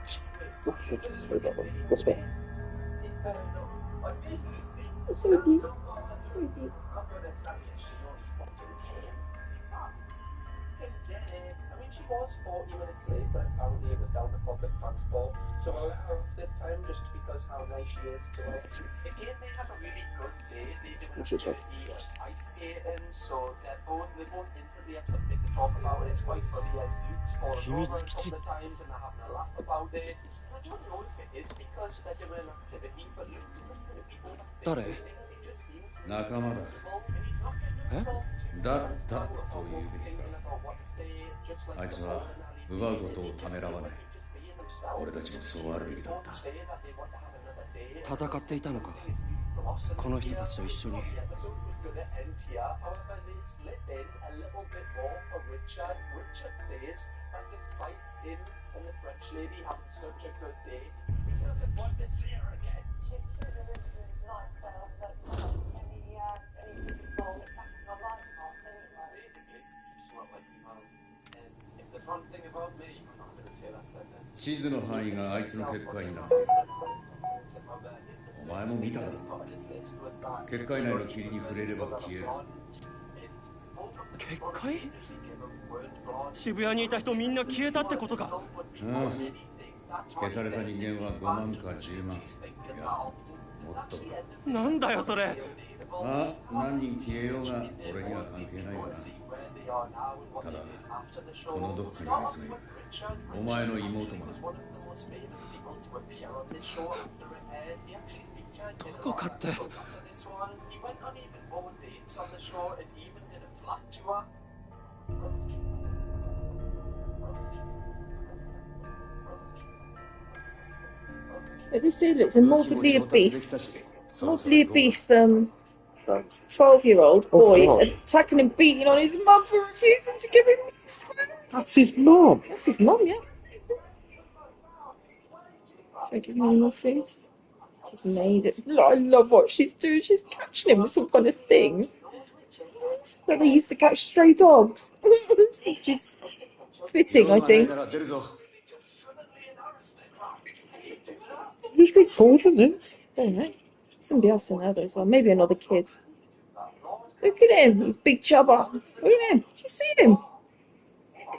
so cute. I mean, she was 40 minutes late, but apparently it was down to public transport. So I let her off this time just because how nice she is to her. Again, they had a really good day. They did ice skating, so they both instantly have something to talk about. It's quite funny as Luke's fallen over a couple of times and they're having a laugh about it. I don't know if it is because they're doing an activity, but Luke doesn't seem to be doing a 誰？ 仲間だ。え？だったというべきか。あいつは奪うことをためらわない。俺たちもそうあるべきだった。戦っていたのか。この人たちと一緒に。地図の範囲があいつの結界になっている。お前も見ただろう。結界内の霧に触れれば消える。結界？渋谷にいた人みんな消えたってことか。うん。消された人間は5万か10万。いや、もっと。なんだよそれ。まあ、何人消えようが俺には関係ないがな。ただ、このどこかにあいつがいる。お前の妹もな。どこかって。Have you seen it? It's a morbidly obese 12-year-old boy attacking and beating on his mum for refusing to give him food. That's his mum. That's his mum, yeah. Should I give him any more food? She's made it. I love what she's doing. She's catching him with some kind of thing. Like they used to catch stray dogs. Which is fitting, I think. Who's recording this? I don't know. Somebody else in there as well. Maybe another kid. Look at him. He's big chubber. Look at him. Do you see him? I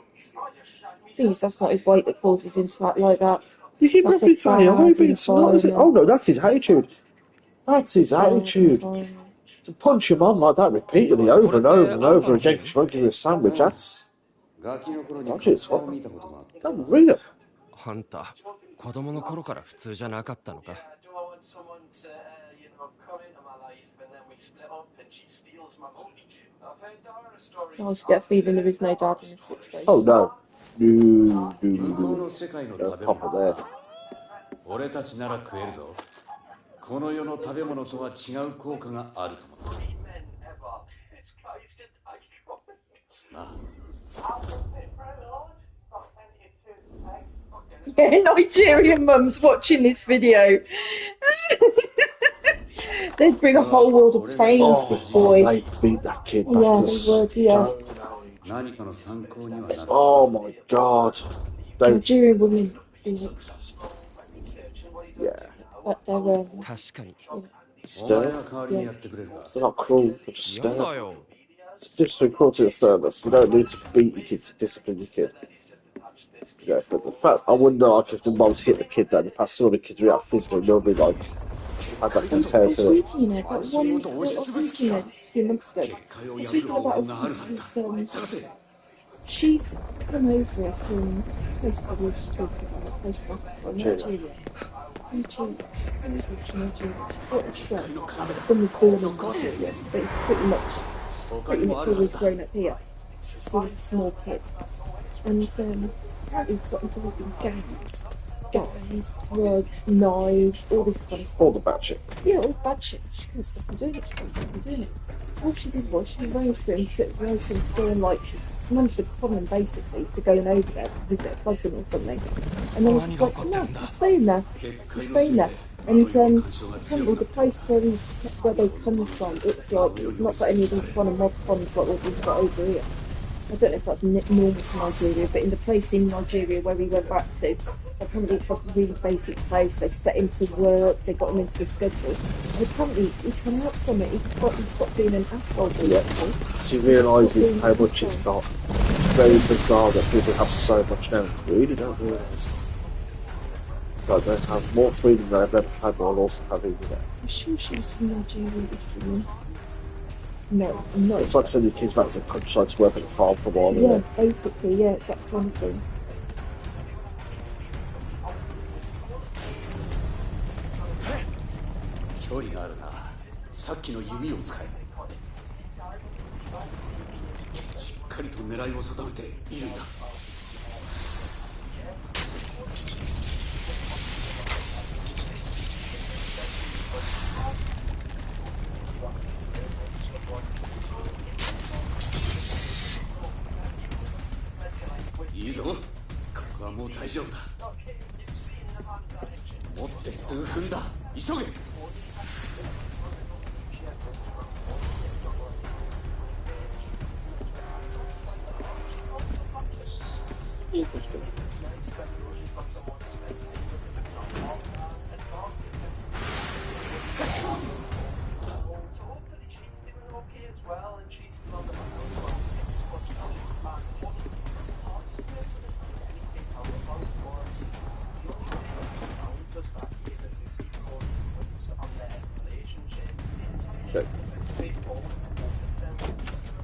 think that's not his weight that causes him to act like that. You keep every day. What is it? Oh no, that's his attitude. That's his attitude. To punch your mum like that repeatedly over and over and over again because she won't give you a sandwich, that's... That's real. あんた、子供の頃から普通じゃなかったのか。I always get a feeling there is no dad in this situation. Oh no. No, Papa there. 俺たちなら食えるぞ。この世の食べ物とは違う効果があるかもな。Yeah, Nigerian mums watching this video. They'd bring a whole world of pain to this boy. They beat that kid back Yeah, to they would, yeah. Oh my god. Nigerian women. Yeah. But they're確かに。Stern. Yeah. They're not cruel, they're just stern. Just to report to the sternest, you don't need to beat your kid to discipline your kid. Yeah, but the fact, I wouldn't know like if the mom's hit the kid down the past, all the kids react physically, they'll be like, had that compared to reading, you know, about one, I was reading, you know, this a few months ago. I was reading about a woman, she's come over from, what's the place called we were just talking about, that place from Africa, Nigeria. Nigeria, she's come over from Nigeria. She's got a son, the son was born in Nigeria, but he's pretty much always grown up here. So he was a small kid. And apparently he's got involved in gangs, drugs, knives, all this kind of stuff. all the bad shit. Yeah, all the bad shit. She couldn't stop him doing it. She couldn't stop him doing it. So what she did was she arranged for him to go and like manage the Conner basically to going over there to visit a cousin or something. And then he's like, no, I'm staying there. I'm staying there. And apparently the place where they come from, it's like it's not got any of these kind of mob cons like what we've got over here. I don't know if that's normal to Nigeria, but in the place in Nigeria where we went back to, apparently it's like a really basic place. They set him to work, they got him into a schedule. And apparently he came out from it, he stopped being an asshole. Yeah. She realises how much he's got. It's very bizarre that people have so much now. They really don't realise. So they have more freedom than I've ever had, while also having that. I'm sure she was from Nigeria, this woman. No, I'm not. It's like sending your kids back to the countryside to work at the farm for a while. Yeah, basically, yeah, it's that kind of thing.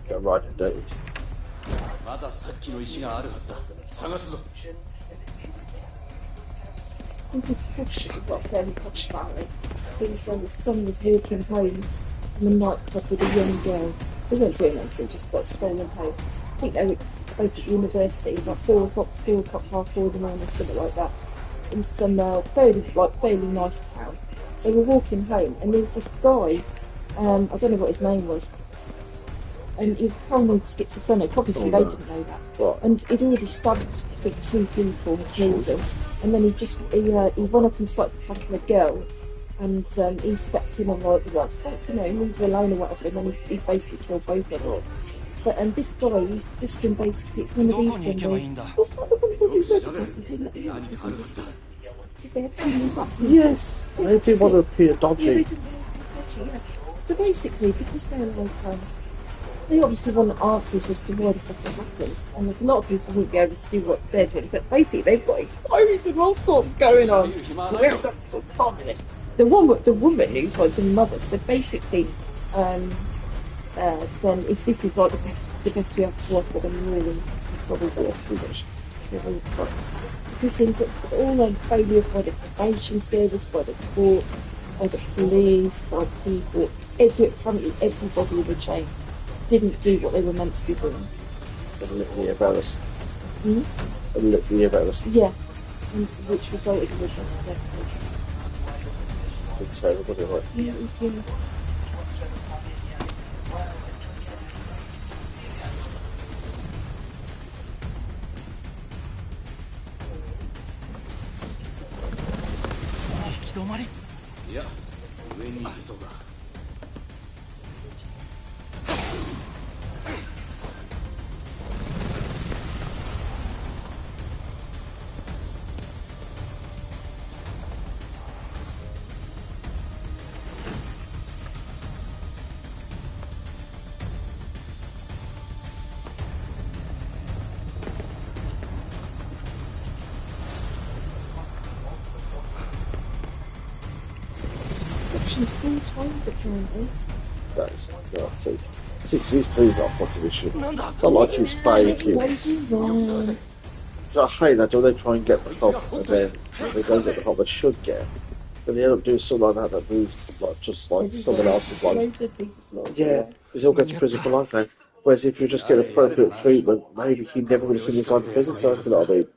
Get right and dirty. There's this posh, fairly posh family. The son was walking home from a nightclub with a young girl. They weren't doing anything, just got stolen home. I think they were both at university, about 4 o'clock, half 4 in the morning, something like that, in some fairly nice town. They were walking home, and there was this guy, I don't know what his name was, and he was paranoid schizophrenic. Obviously, they didn't know that. What? And he'd already stabbed, I think, 2 people and killed them. And then he went up and started attacking a girl, and he stepped in and like, fuck, you know, leave her alone or whatever, and then he basically killed both of them. But this guy, he's just been basically, it's one of these things. What's that the one who read because they had too many buttons. Yes, they did want to appear dodgy. Yeah, they didn't want to appear dodgy, yeah. So basically, because they're like, they obviously want answers as to why the fuck it happens, and a lot of people wouldn't be able to do what they're doing, but basically they've got inquiries and all sorts going on. We haven't got to communist. The woman who's like the mother, so basically, then if this is like the best we have to offer, then really it's probably a foolish. Because things all like failures by the probation service, by the courts, by the police, by people, apparently everybody in the chain didn't do what they were meant to be doing. A litany about us. A litany about us. Yeah, and which resulted in the death of their patrons. It's terrible, isn't it? Yeah, it was, yeah. mentioned 4 times apparently. That's not safe. See, 'cause he's clearly not fucking this shit. It's not like he's faking. I hate that, don't they try and get the help and then when they don't get the help they should get, then they end up doing something like that that moves like just like someone else's life. Yeah, because he'll go to prison for life now. Whereas if you just get appropriate treatment, maybe he never would have seen inside the prison cell, you know what I mean?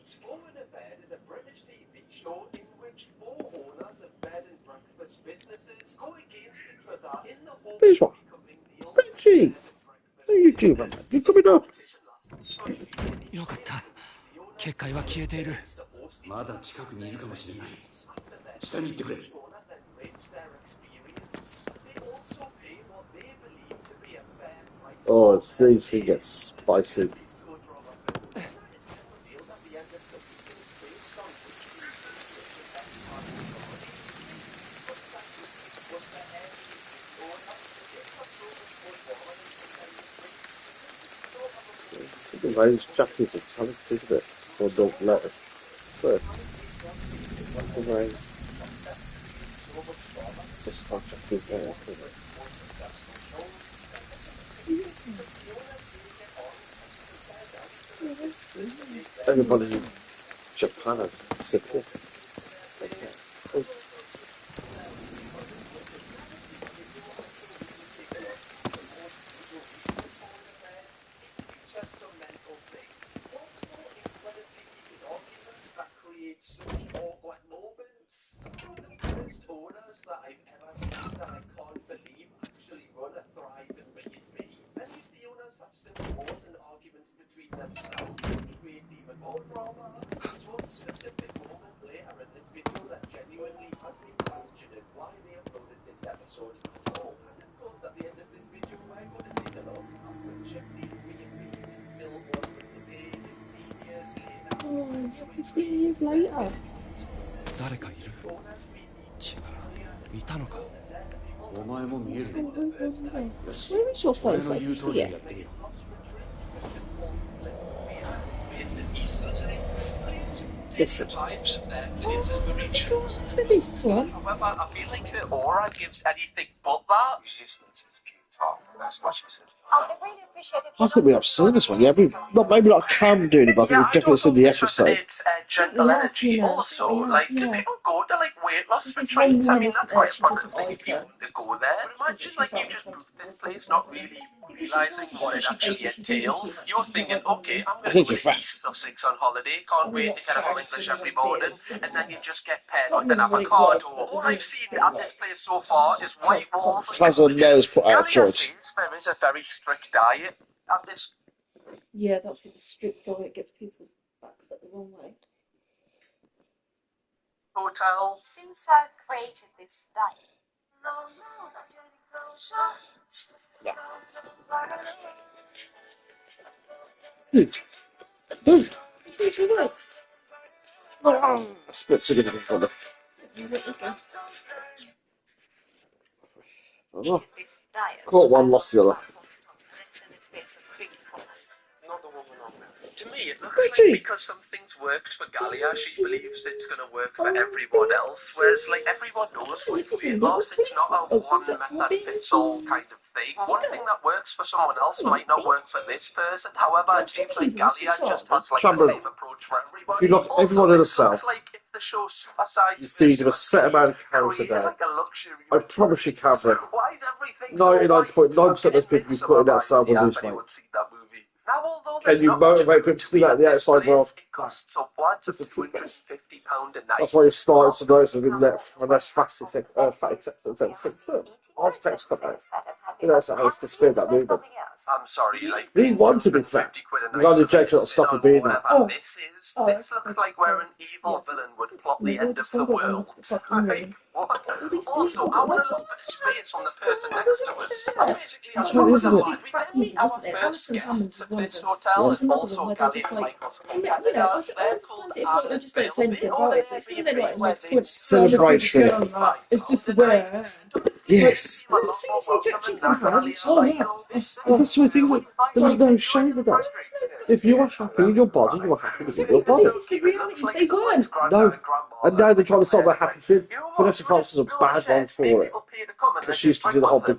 Sworn to Bed is a British TV show in which 4 owners of bed and breakfast businesses go against each other in the hope Here's of one. becoming the Benji! How you doing, man? You coming up? よかった。結界は消えている。まだ近くにいるかもしれない。下に行ってくれ。Oh, these thing gets spicy. The range jackies are talented, isn't it? Or don't let us. So, the range. Just how jackies there, isn't it? Everybody in Japan has disappeared. Oh. Such awkward moments. The first owners that I've ever seen that I can't believe actually run a thriving B&B. Many of the owners have since wars and arguments between themselves, which creates even more drama. There's one specific moment later in this video that genuinely has me questioning why they uploaded this episode at all. And of course, at the end of this video, we're going to take a look at which of these B&Bs is still open today, 15 years later. Oh, it's 15 years later. 誰かいる？違う。いたのか？お前も見えるのか？ Where is your face? I can see it. Yes, the types of their places the region. This one. However, I feel like the aura gives anything but that. Resistance is futile. That's what she says. I would really appreciate it. I think we have seen this one, yeah. Maybe not Cam doing it, but I think we've definitely seen the episode. It's gentle energy. Yeah, Also, yeah, like, yeah. do people go to like weight loss This is retreats? I one mean, woman, that's quite a she positive doesn't thing like if you her. want to go there. But imagine like you just moved this place, not really realizing what it actually entails. You're thinking, okay, I'm going to go to East Sussex on holiday. Can't wait to get up English every morning, and then you just get paired with an avocado. All I've seen at this place so far is white walls. Has her nails put out, George. There is a very strict diet at this. Yeah, that's the strict of it. Gets people's backs up the wrong way. Hotel. Since I created this diet, Split significance on the. Caught one, lost the other. To me, it looks like because some things worked for Galia, she believes it's going to work for everyone else. Whereas, like, everyone knows with weight loss, it's not a one method fits all kind of thing. One thing that works for someone else might not work for this person. However, it seems like Galia just has like the same approach for everybody. If you look everyone in a cell, like if the show Supersize you see a set amount of calories a day. I promise you, Cameron, 99.9% of those people you put in that cell will lose weight. Can you motivate people to do that in the outside world? Just a truth. That's why you started to notice a bit less fat acceptance since aspects come out. You know, that's how it's displayed that movement. I'm sorry, like You want to be fat. You got to Jake not stop it being that. This looks like where an evil villain would plot the end of the world. Also, I want a little bit of space from the person next to us. Basically, That's what it is, isn't it? we then meet our first guests at this hotel, and also Gally and Michael's competitors. They're called I just don't say anything about it. It's when they're like, Celebration. it's just the way. Yes. Like, as soon as the ejection comes out, Oh, yeah. And that's one of the things, like, there was no shame about it. If you were happy in your body, you were happy with your body. this is the reality. They weren't. No. And now they're trying to solve that happy thing. Vanessa Francis is a bad one for it. Because she used to do the whole big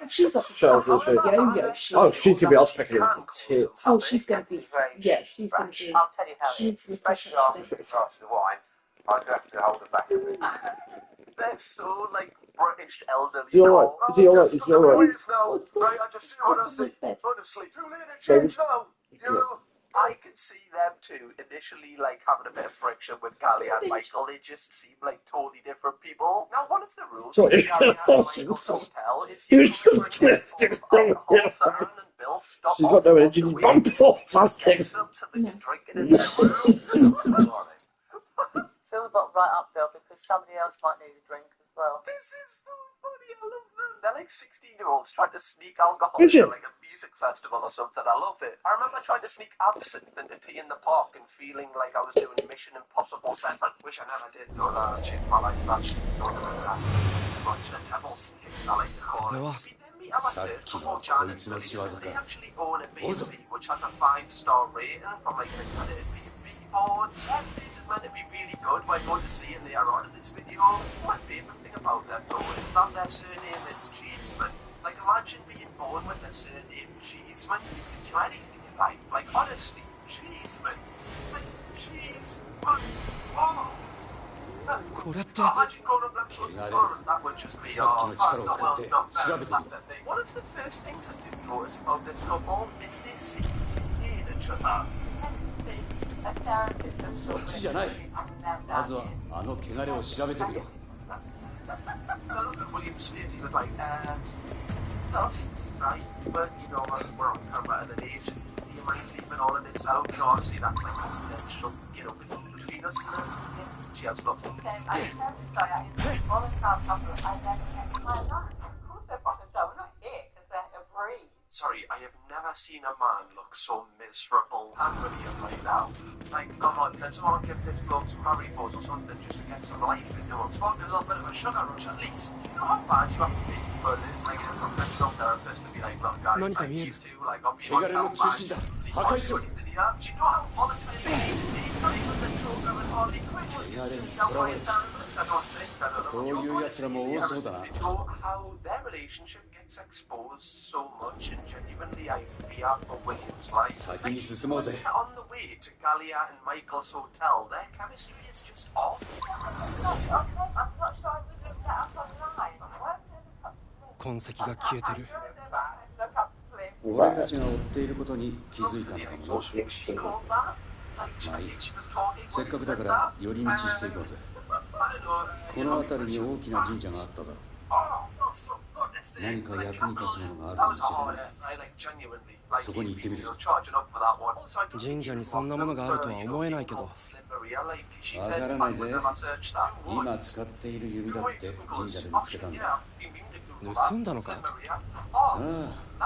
She's a show. yo-yo. Oh, she could be all speculating on tits. Oh, she's going to be. Yeah, she's going to be. I'll tell you how She it needs is. to be Especially after the glass of wine, I'd have to hold it back a bit. They're so, like, British elderly. Is he alright? Is he alright? Is he alright? Right, I just see what I see. Honestly, too late to change now. You know, I can see them two initially, like, having a bit of friction with Gally and Michael. They just seem like totally different people. Now, one of the rules of Gally and Michael's hotel is you drink alcohol, so Anne and Bill stop. She's got no energy. Bump off something. So they can drink it in their room. Fill the bottle right up, Bill, because somebody else might need a drink as well. This is so funny, I love them. They're like 16-year-olds trying to sneak alcohol Is it? into like a music festival or something. I love it. I remember trying to sneak absinthe into tea in the park and feeling like I was doing Mission Impossible 7, which I never did, though I changed my life. That's not like that. Bunch of devil snakes, I like to call it. See, then meet our third couple, Jan and Billy. They actually own a B&B, which has a 5-star rating from like the accredited B&B boards. Everything's meant to be really good. We're going to see in later on in this video. My favourite thing about them, though, is that their surname is Cheeseman. Like, imagine being born with the surname Cheeseman. You can do anything in life. Like, honestly, Cheeseman. Like, Cheeseman. Oh. Imagine growing up like that would just be not one of the first things I did notice about this couple is they seem to hate each other. そっちじゃない。まずはあの汚れを調べてみろ。William's face, he was like, tough, right? But, you know, we're on camera at an age. Do you mind leaving all of this out? You know, obviously that's like confidential, you know, between us. She has stuff. Sorry, I have never seen a man look so miserable and William like that. Like, come on, can someone give this bloke some Haribos or something just to get some life into him? Smoke a little bit of a sugar rush at least. You know how bad you have to be for like a professional therapist to be like, look guys, like used to, like, obviously not that bad. Do you know how volatile it is? Not even the children and Harley Quinn was using their way down. I don't think, I don't know. You know how their relationship gets exposed so much, and genuinely I fear for William's life. Like, on the way to Gallia and Michael's hotel, their chemistry is just off. I'm not sure I would look that up online. 痕跡が消えてる。俺たちが追っていることに気づいたのかもな。まあいい。せっかくだから寄り道していこうぜ。この辺りに大きな神社があっただろう。何か役に立つものがあるかもしれない。そこに行ってみるぞ。神社にそんなものがあるとは思えないけど。わからないぜ。今使っている弓だって神社で見つけたんだ。盗んだのか。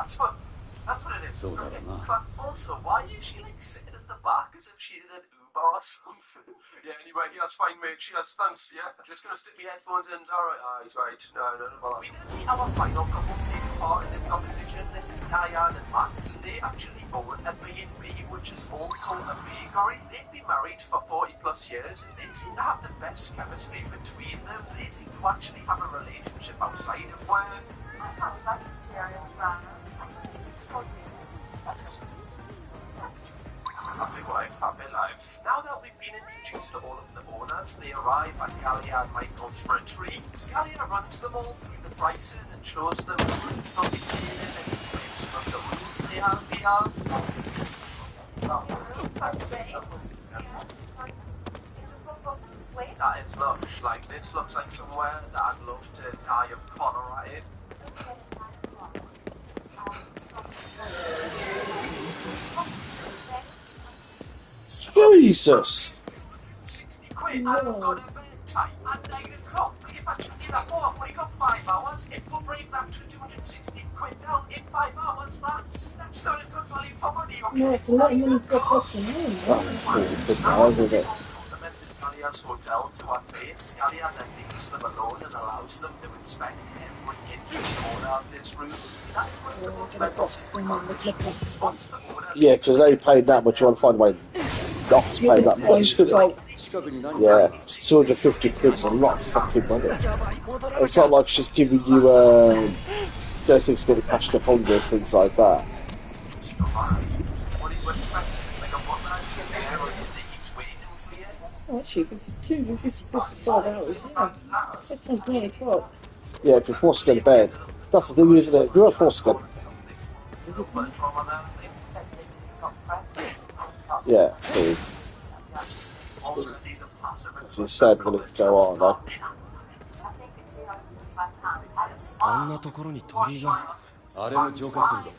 さあ、そうだろうな。Or something. Yeah, anyway, yeah, that's fine, mate. Cheers, thanks, yeah. I'm just gonna stick my headphones in, alright? He's right. No, bother. We then meet our final couple taking part in this competition. This is Diane and Max. They actually own a B&B, which is also a bakery. They've been married for 40 plus years, and they seem to have the best chemistry between them. They seem to actually have a relationship outside of work. I thought it was like a serious drama. Happy wife, happy life. Now that we've been introduced to all of the owners, they arrive at Gallia and Michael's retreat. Gallia runs them all through the pricing and shows them the rooms they'll be staying in and explains some of the rules they have. That is looks like this looks like somewhere that I'd love to die of Conner at it. Jesus! 60 quid, I've got a bedtime, and No, it's a lot of money for a fucking room. That's £40 isn't it? Scalia's hotel to her face. Scalia then leaves them alone and allows them to inspect every inch of the corner of this room. That is one of the most Yeah, because they paid that much. You want to find a way not to pay that much. Yeah, £250 is a lot of fucking money. It's not like she's giving you those things to get cashed up on and things like that. Oh, actually, for 255 hours, yeah. It's 9 o'clock. Yeah, if you're forced to go to bed. That's the thing, isn't it? If you're forced to go. Yeah, see. As you said, we're going to go on, though. あんなところに鳥が。あれも浄化するぞ。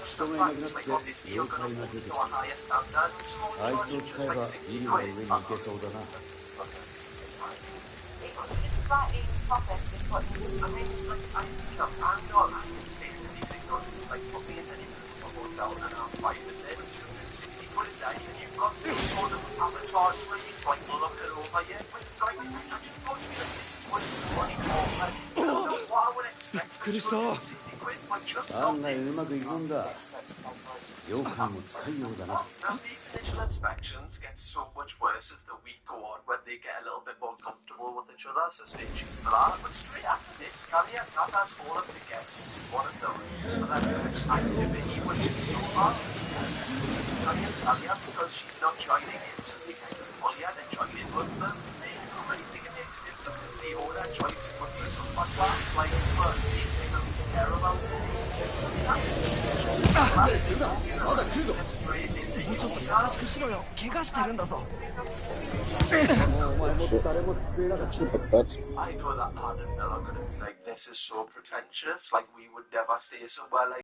人がいなくなって妖怪が出てきた。あいつを使えばビルの上に行けそうだな。びっくりした。案外うまくいくんだ。妖怪も使いようだな。These initial inspections get so much worse as the week go on when they get a little bit more comfortable with each other, so stay tuned for that. But straight after this, Scalia gathers all of the guests in one of the rooms for their first activity, which is so hard for the guests. Scalia, because she's not joining in, so they kind of fully had to join in with them. They don't really think it makes a difference if the owner joins in with some fun class, like, but they say that we care about this. It's really まだ来るぞ。もうちょっと優しくしろよ。怪我してるんだぞ。お前も誰も救えなかった。I know that Pad and Bill are going to be like, this is so pretentious, like we would never stay somewhere like